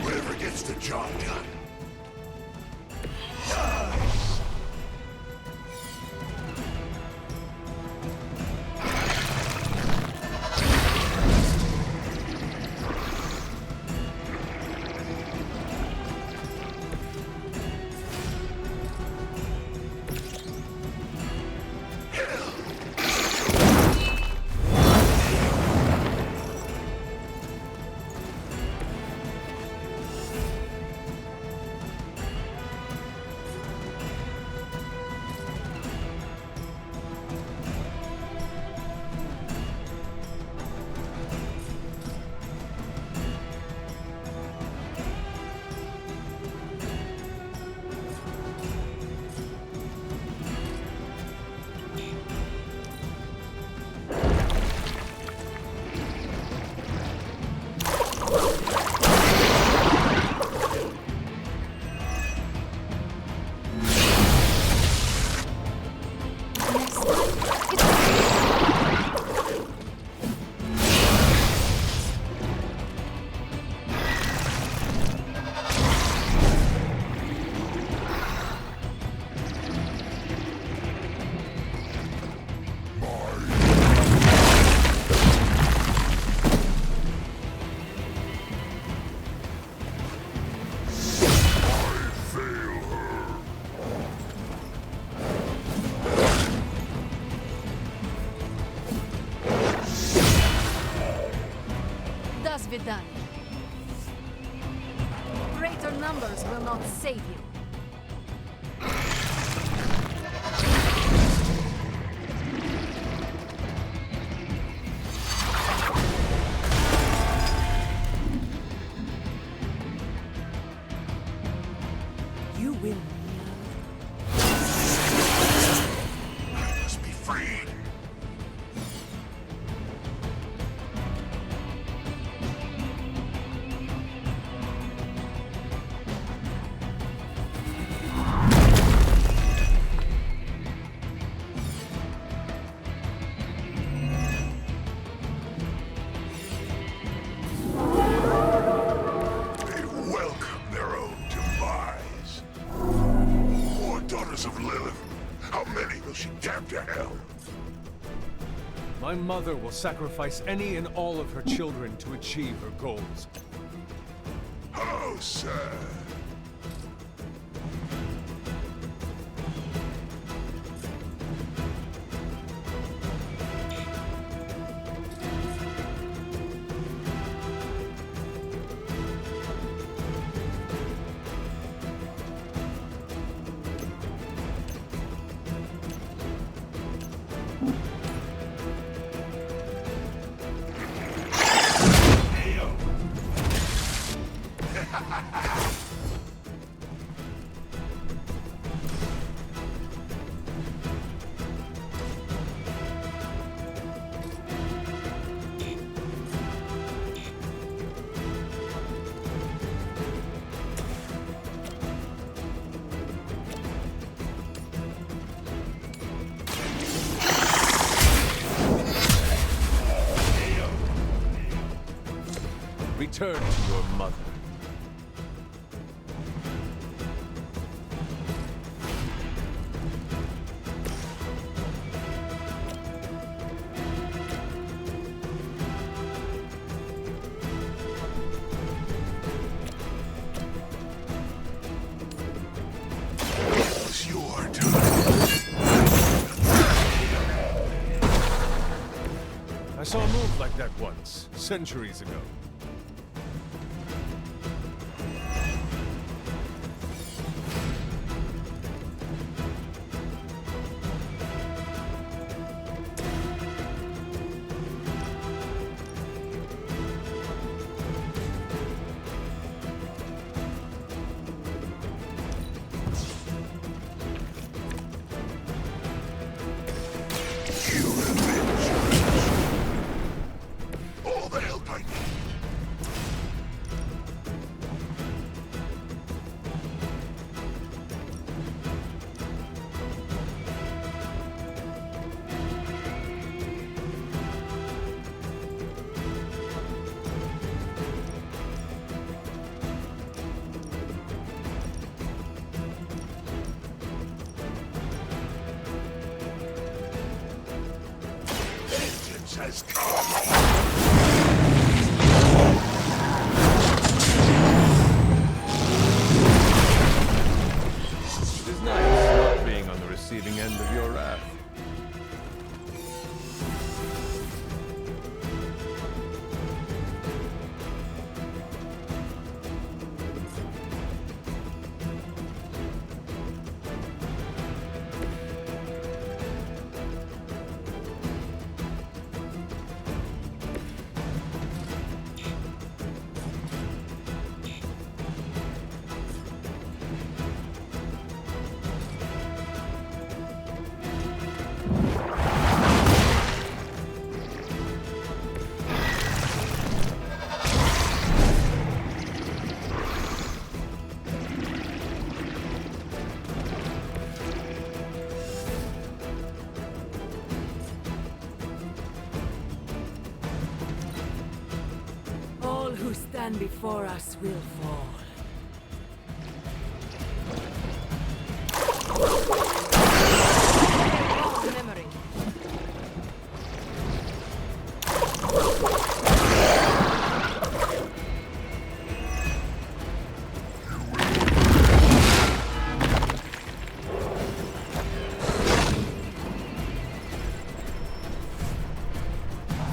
Whoever gets the job done. Das wird done. Greater numbers will not save you. You will. I must be freed. she damned to hell. My mother will sacrifice any and all of her children to achieve her goals. How sad. Return to your mother. It's your turn. I saw a move like that once, centuries ago. All the help I need. Vengeance has come. It is nice not being on the receiving end of your wrath. All who stand before us will fall. Memory.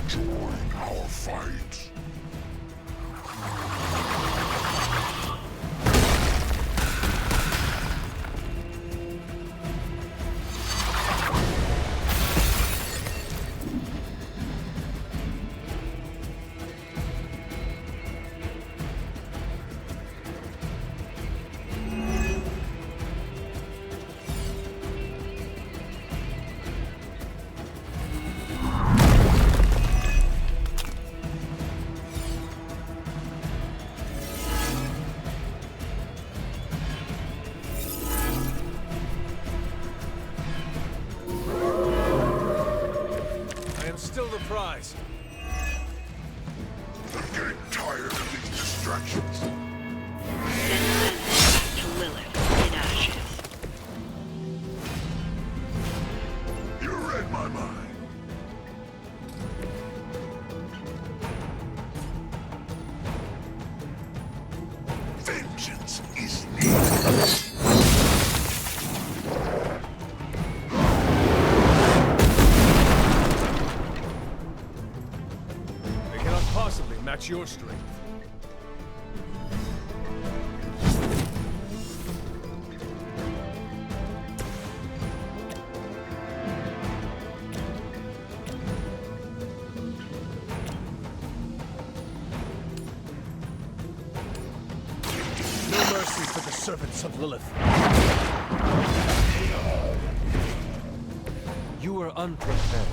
Join our fight. I am still the prize. I'm getting tired of these distractions. Send them back to Lilith in ashes. mind. Vengeance is needed. They cannot possibly match your strength. No mercy for the servants of Lilith. You are unprepared.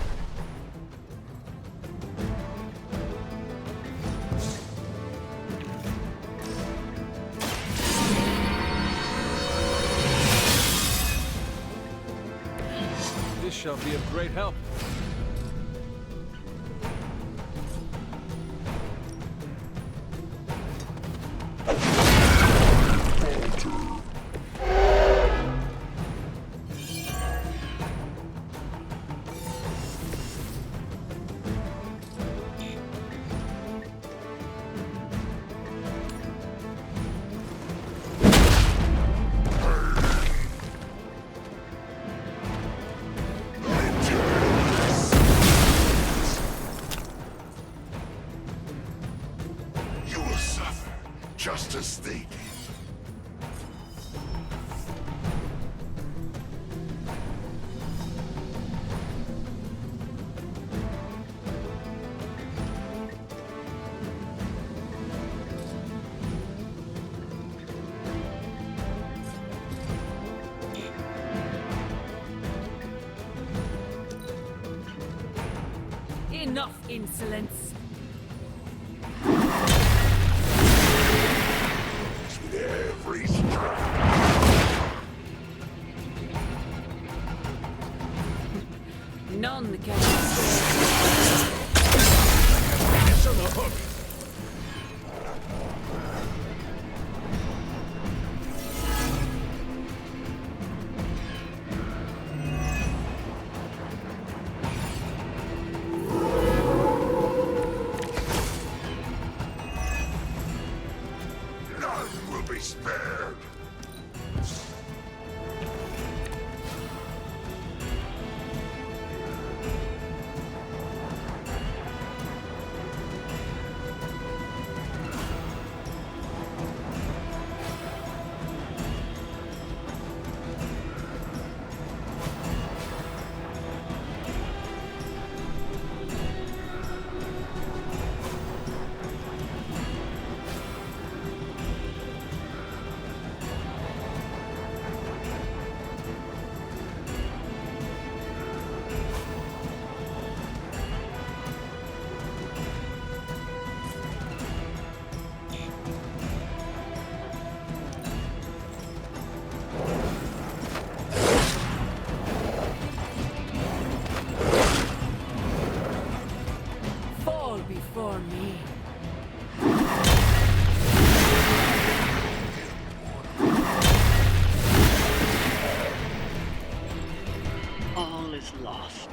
This shall be of great help. You will suffer, just as they did. Enough insolence. Every strike. None can It's on the hook. None will be spared. fall before me. All is lost.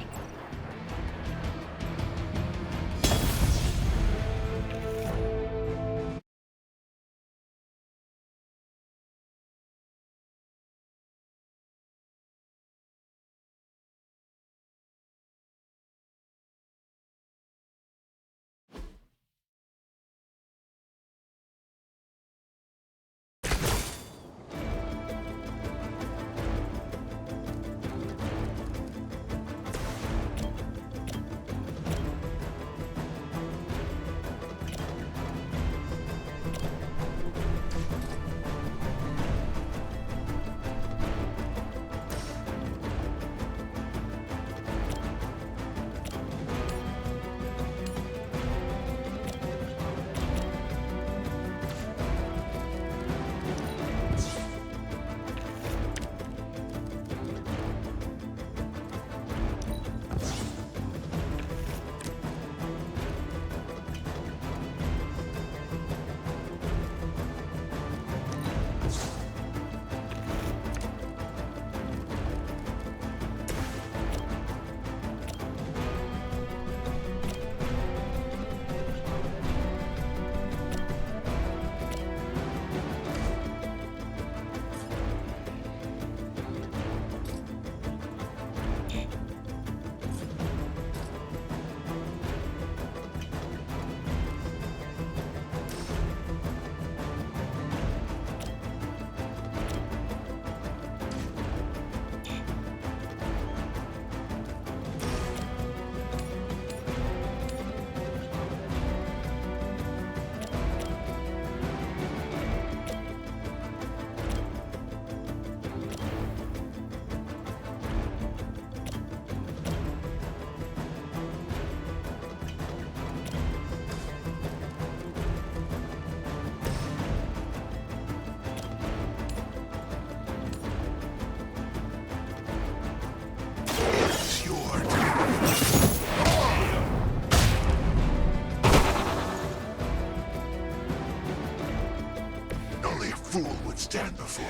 before.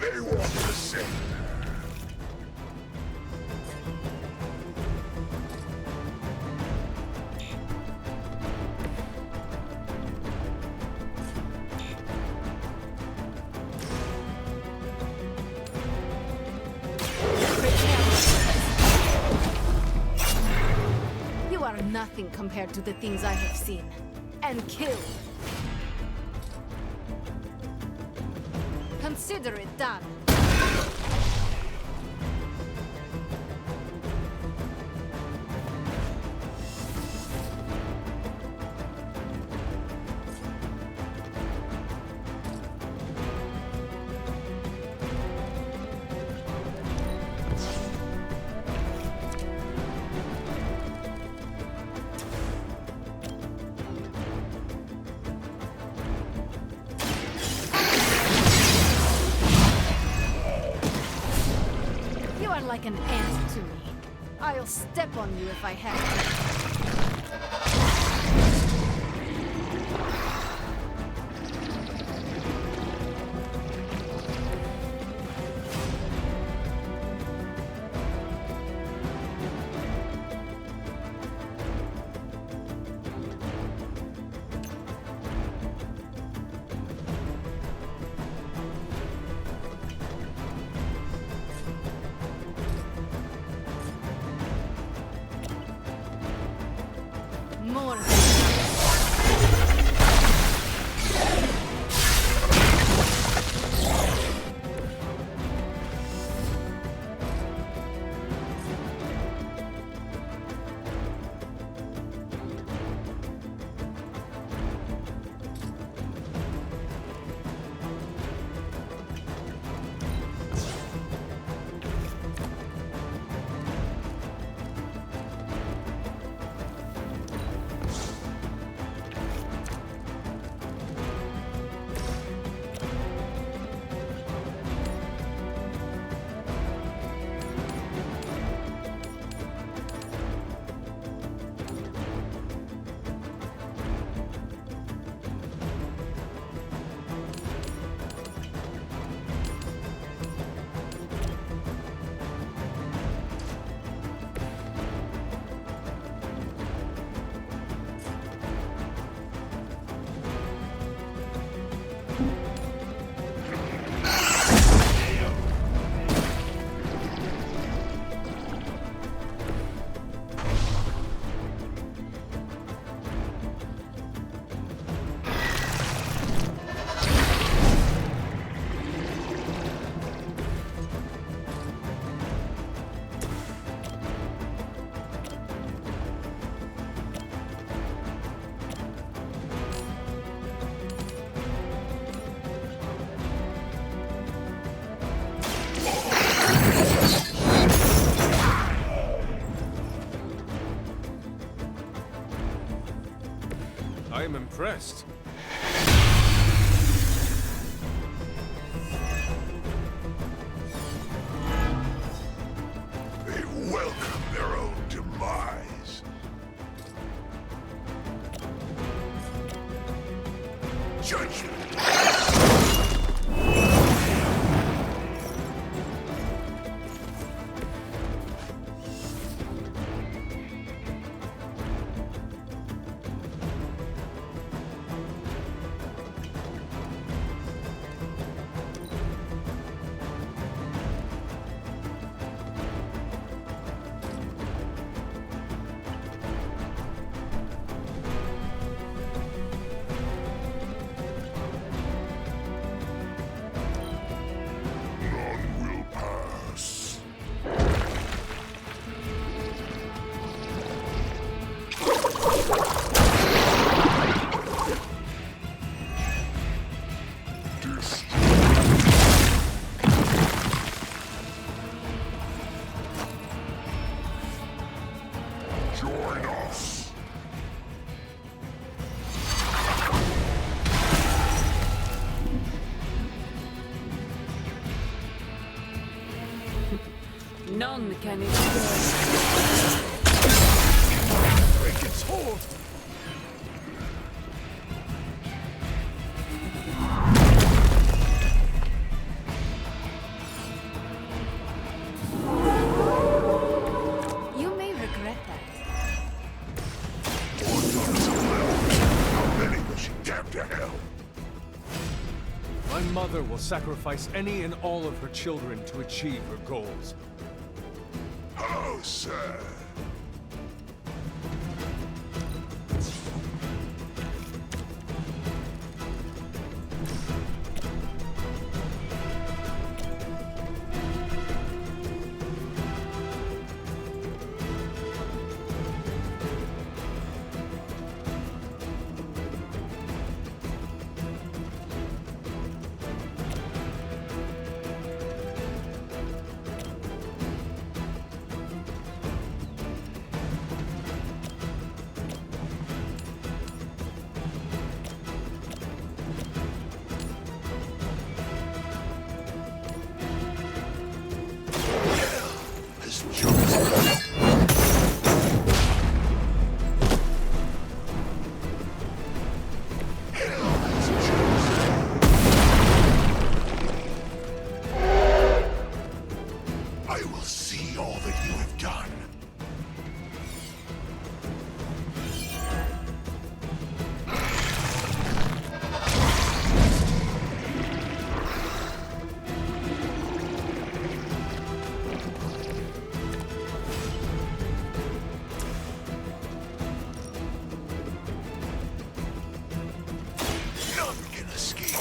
They walk the same. You are nothing compared to the things I have seen and killed. Consider it done. Like an ant to me. I'll step on you if I have to. More. I am impressed. They welcome their own demise. Judgment. Join us. None can escape. Break its hold. sacrifice any and all of her children to achieve her goals. How sad. I will see all that you have done. None can escape.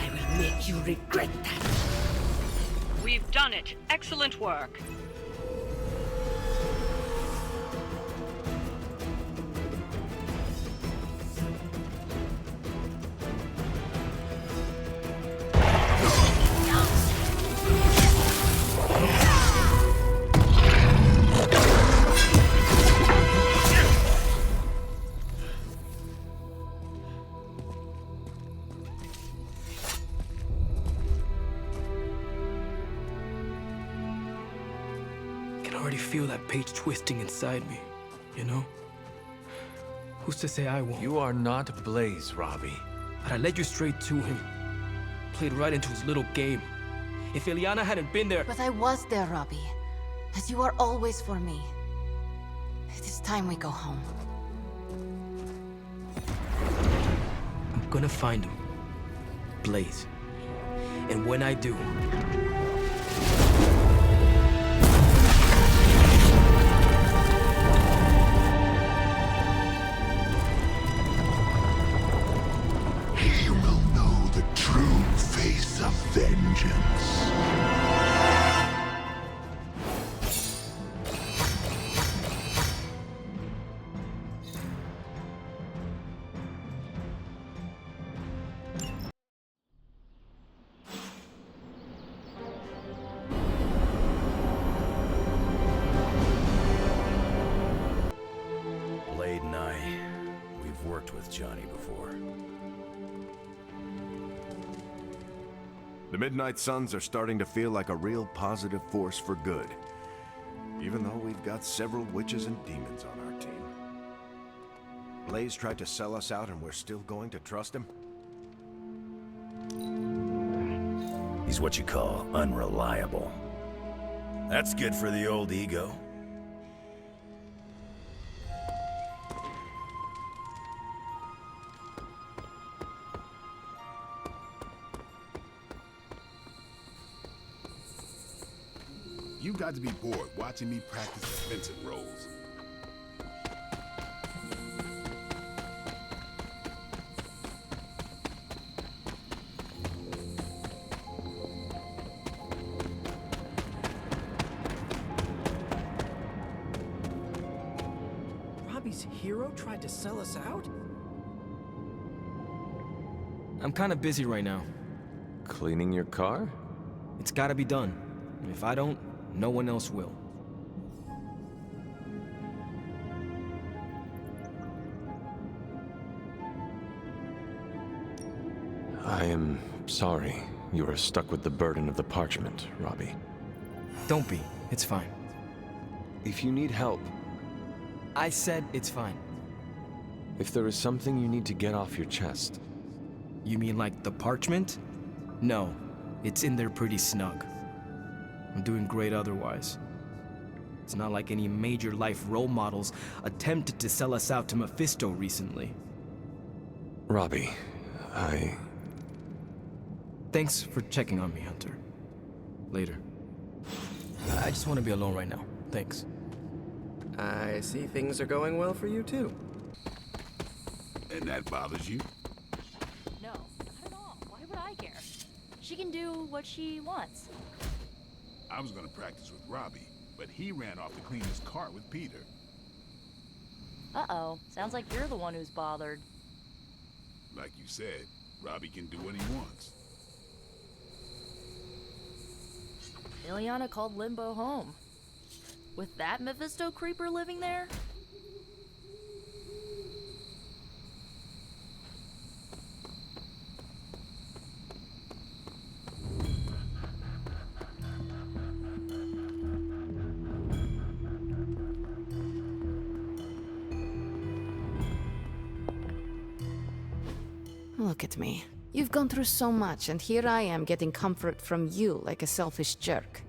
I will make you regret that. We've done it. Excellent work. I can already feel that page twisting inside me, you know? Who's to say I won't? You are not Blaze, Robbie. But I led you straight to him. Played right into his little game. If Ileana hadn't been there... But I was there, Robbie. As you are always for me. It is time we go home. I'm gonna find him. Blaze. And when I do... He will know the true face of vengeance. Blade and I, we've worked with Johnny before. The Midnight Suns are starting to feel like a real positive force for good, even though we've got several witches and demons on our team. Blaze tried to sell us out and we're still going to trust him? He's what you call unreliable. That's good for the old ego. You got to be bored watching me practice defensive roles. Robbie's hero tried to sell us out? I'm kinda busy right now. Cleaning your car? It's gotta be done. If I don't, no one else will. I am sorry you are stuck with the burden of the parchment, Robbie. Don't be. It's fine. If you need help... I said it's fine. If there is something you need to get off your chest... You mean like the parchment? No, It's in there pretty snug. I'm doing great otherwise. It's not like any major life role models attempted to sell us out to Mephisto recently. Robbie, Thanks for checking on me, Hunter. Later. I just want to be alone right now. Thanks. I see things are going well for you, too. And that bothers you? No, not at all. Why would I care? She can do what she wants. I was gonna practice with Robbie, but he ran off to clean his cart with Peter. Uh-oh. Sounds like you're the one who's bothered. Like you said, Robbie can do what he wants. Ileana called Limbo home. With that Mephisto creeper living there? Look at me. You've gone through so much, and here I am getting comfort from you like a selfish jerk.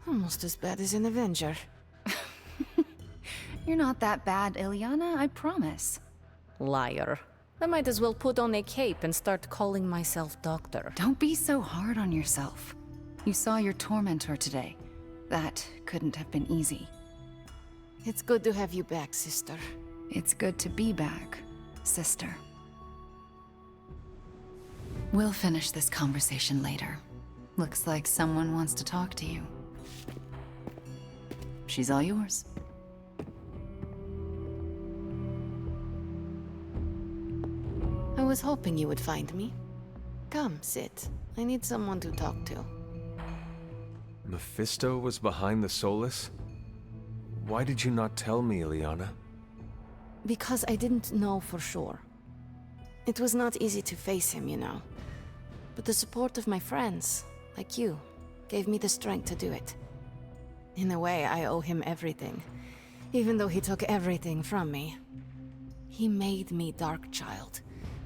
Almost as bad as an Avenger. You're not that bad, Ileana, I promise. Liar. I might as well put on a cape and start calling myself doctor. Don't be so hard on yourself. You saw your tormentor today. That couldn't have been easy. It's good to have you back, sister. It's good to be back, sister. We'll finish this conversation later. Looks like someone wants to talk to you. She's all yours. I was hoping you would find me. Come, sit. I need someone to talk to. Mephisto was behind the Solus? Why did you not tell me, Ileana? Because I didn't know for sure. It was not easy to face him, you know. But the support of my friends, like you, gave me the strength to do it. In a way, I owe him everything, even though he took everything from me. He made me Darkchild,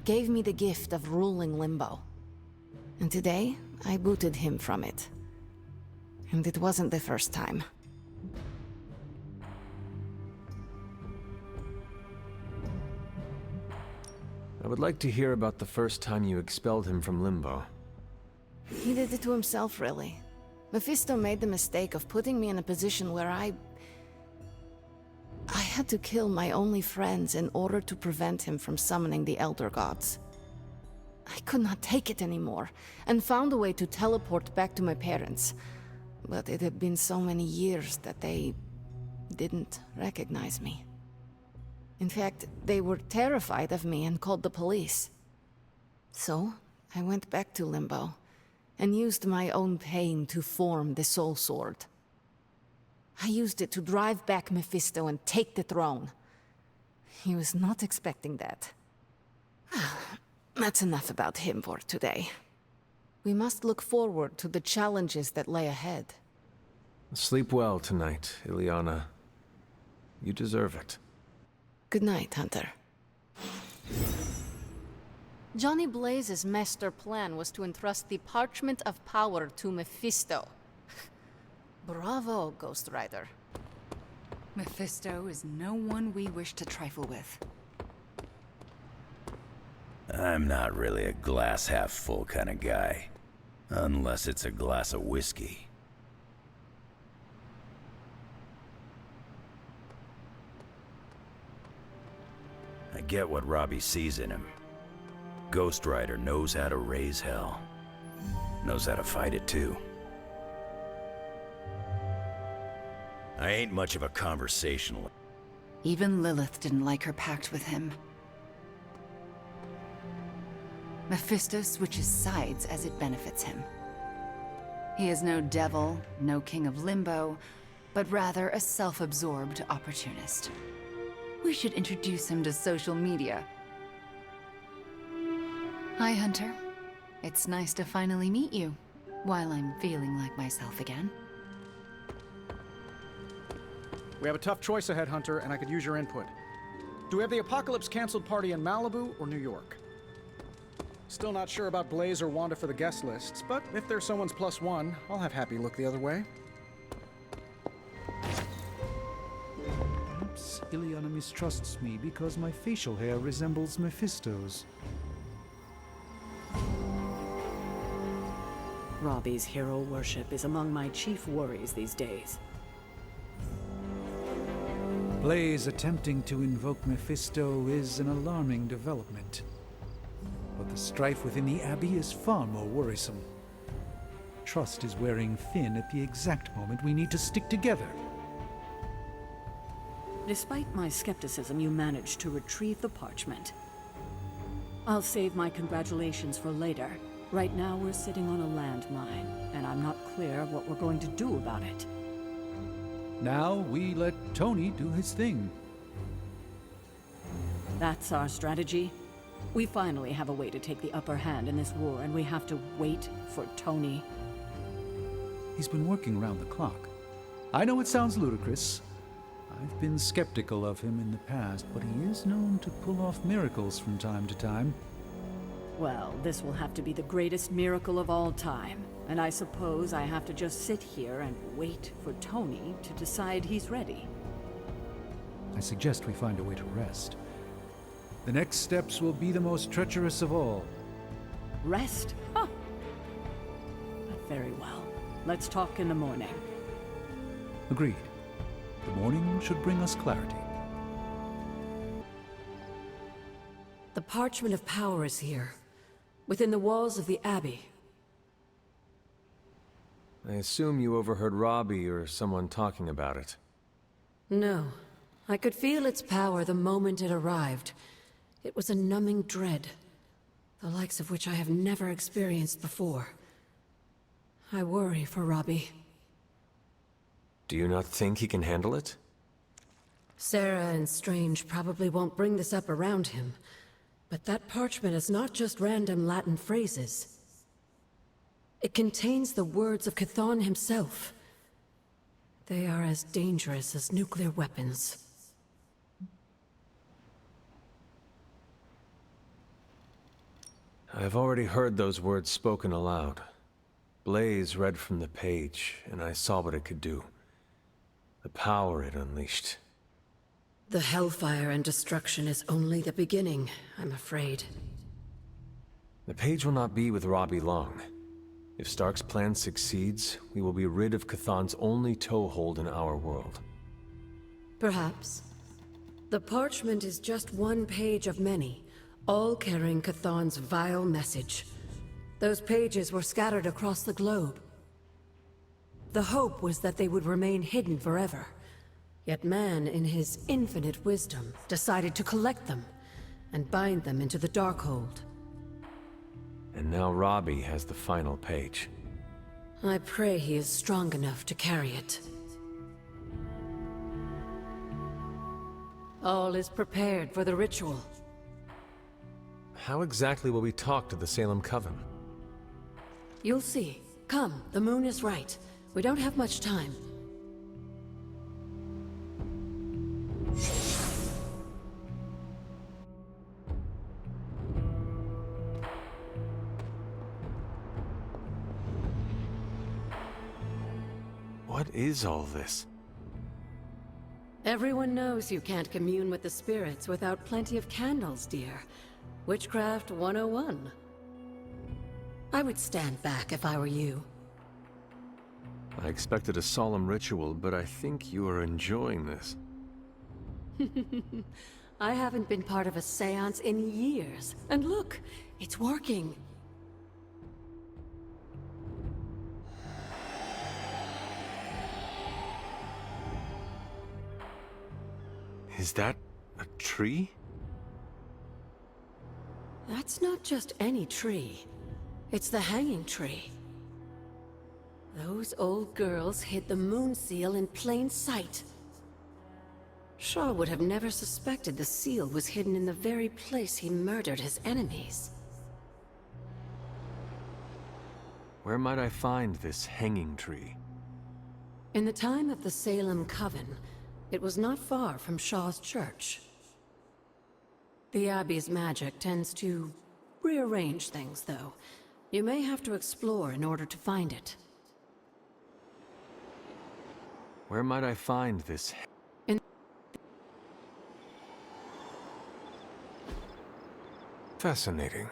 gave me the gift of ruling Limbo. And today, I booted him from it. And it wasn't the first time. I would like to hear about the first time you expelled him from Limbo. He did it to himself, really. Mephisto made the mistake of putting me in a position where I had to kill my only friends in order to prevent him from summoning the Elder Gods. I could not take it anymore, and found a way to teleport back to my parents. But it had been so many years that they didn't recognize me. In fact, they were terrified of me and called the police. So, I went back to Limbo, and used my own pain to form the Soul Sword. I used it to drive back Mephisto and take the throne. He was not expecting that. That's enough about him for today. We must look forward to the challenges that lay ahead. Sleep well tonight, Ileana. You deserve it. Good night, Hunter. Johnny Blaze's master plan was to entrust the Parchment of Power to Mephisto. Bravo, Ghost Rider. Mephisto is no one we wish to trifle with. I'm not really a glass half full kind of guy. Unless it's a glass of whiskey. I get what Robbie sees in him. Ghost Rider knows how to raise hell. Knows how to fight it too. I ain't much of a conversationalist. Even Lilith didn't like her pact with him. Mephisto switches sides as it benefits him. He is no devil, no king of Limbo, but rather a self-absorbed opportunist. We should introduce him to social media. Hi, Hunter. It's nice to finally meet you, while I'm feeling like myself again. We have a tough choice ahead, Hunter, and I could use your input. Do we have the Apocalypse canceled party in Malibu or New York? Still not sure about Blaze or Wanda for the guest lists, but if there's someone's +1, I'll have Happy look the other way. Perhaps Ileana mistrusts me because my facial hair resembles Mephisto's. Robbie's hero worship is among my chief worries these days. Blaze attempting to invoke Mephisto is an alarming development. But the strife within the Abbey is far more worrisome. Trust is wearing thin at the exact moment we need to stick together. Despite my skepticism, you managed to retrieve the parchment. I'll save my congratulations for later. Right now we're sitting on a landmine, and I'm not clear what we're going to do about it. Now we let Tony do his thing. That's our strategy. We finally have a way to take the upper hand in this war, and we have to wait for Tony. He's been working round the clock. I know it sounds ludicrous. I've been skeptical of him in the past, but he is known to pull off miracles from time to time. Well, this will have to be the greatest miracle of all time, and I suppose I have to just sit here and wait for Tony to decide he's ready. I suggest we find a way to rest. The next steps will be the most treacherous of all. Rest? Huh. Very well. Let's talk in the morning. Agreed. The morning should bring us clarity. The Parchment of Power is here, within the walls of the Abbey. I assume you overheard Robbie or someone talking about it. No. I could feel its power the moment it arrived. It was a numbing dread, the likes of which I have never experienced before. I worry for Robbie. Do you not think he can handle it? Sarah and Strange probably won't bring this up around him, but that parchment is not just random Latin phrases. It contains the words of Chthon himself. They are as dangerous as nuclear weapons. I've already heard those words spoken aloud. Blaze read from the page, and I saw what it could do. The power it unleashed. The hellfire and destruction is only the beginning, I'm afraid. The page will not be with Robbie long. If Stark's plan succeeds, we will be rid of Chthon's only toehold in our world. Perhaps. The parchment is just one page of many, all carrying Chthon's vile message. Those pages were scattered across the globe. The hope was that they would remain hidden forever. Yet man, in his infinite wisdom, decided to collect them and bind them into the Darkhold. And now Robbie has the final page. I pray he is strong enough to carry it. All is prepared for the ritual. How exactly will we talk to the Salem Coven? You'll see. Come, the moon is right. We don't have much time. What is all this? Everyone knows you can't commune with the spirits without plenty of candles, dear. Witchcraft 101. I would stand back if I were you. I expected a solemn ritual, but I think you are enjoying this. I haven't been part of a seance in years. And look, it's working. Is that a tree? That's not just any tree. It's the hanging tree. Those old girls hid the moon seal in plain sight. Shaw would have never suspected the seal was hidden in the very place he murdered his enemies. Where might I find this hanging tree? In the time of the Salem Coven, it was not far from Shaw's church. The Abbey's magic tends to rearrange things, though. You may have to explore in order to find it. Where might I find this? Fascinating.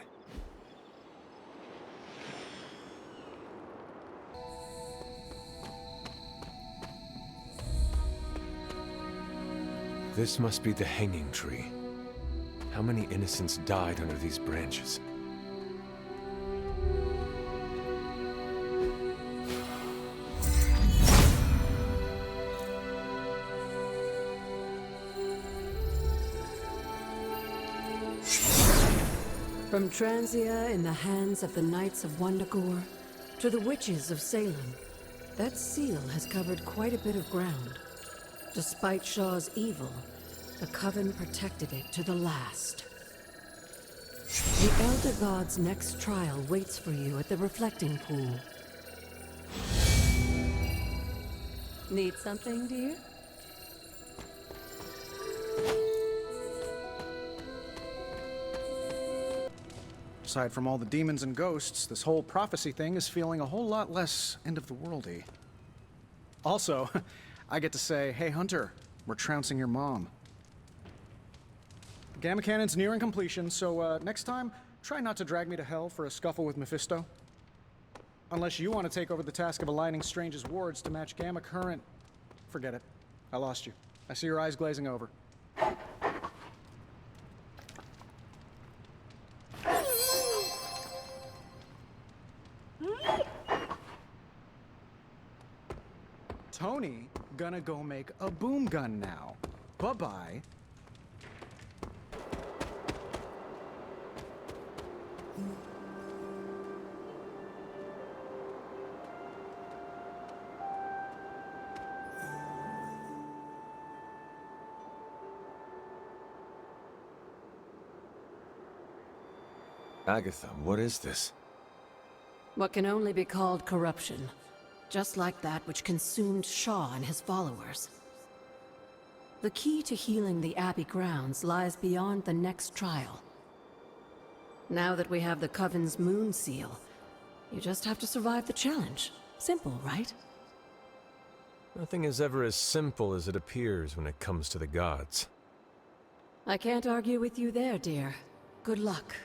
This must be the hanging tree. How many innocents died under these branches? From Transia in the hands of the Knights of Wundagore to the Witches of Salem, that seal has covered quite a bit of ground. Despite Shaw's evil, the Coven protected it to the last. The Elder God's next trial waits for you at the reflecting pool. Need something, dear? Aside from all the demons and ghosts, this whole prophecy thing is feeling a whole lot less end-of-the-worldy. Also, I get to say, hey Hunter, we're trouncing your mom. The Gamma Cannon's nearing completion, so next time, try not to drag me to hell for a scuffle with Mephisto. Unless you want to take over the task of aligning Strange's wards to match Gamma current. Forget it. I lost you. I see your eyes glazing over. Tony, gonna go make a boom gun now. Bye-bye. Agatha, what is this? What can only be called corruption. Just like that which consumed Shaw and his followers. The key to healing the Abbey grounds lies beyond the next trial. Now that we have the Coven's moon seal, you just have to survive the challenge. Simple, right? Nothing is ever as simple as it appears when it comes to the gods. I can't argue with you there, dear. Good luck.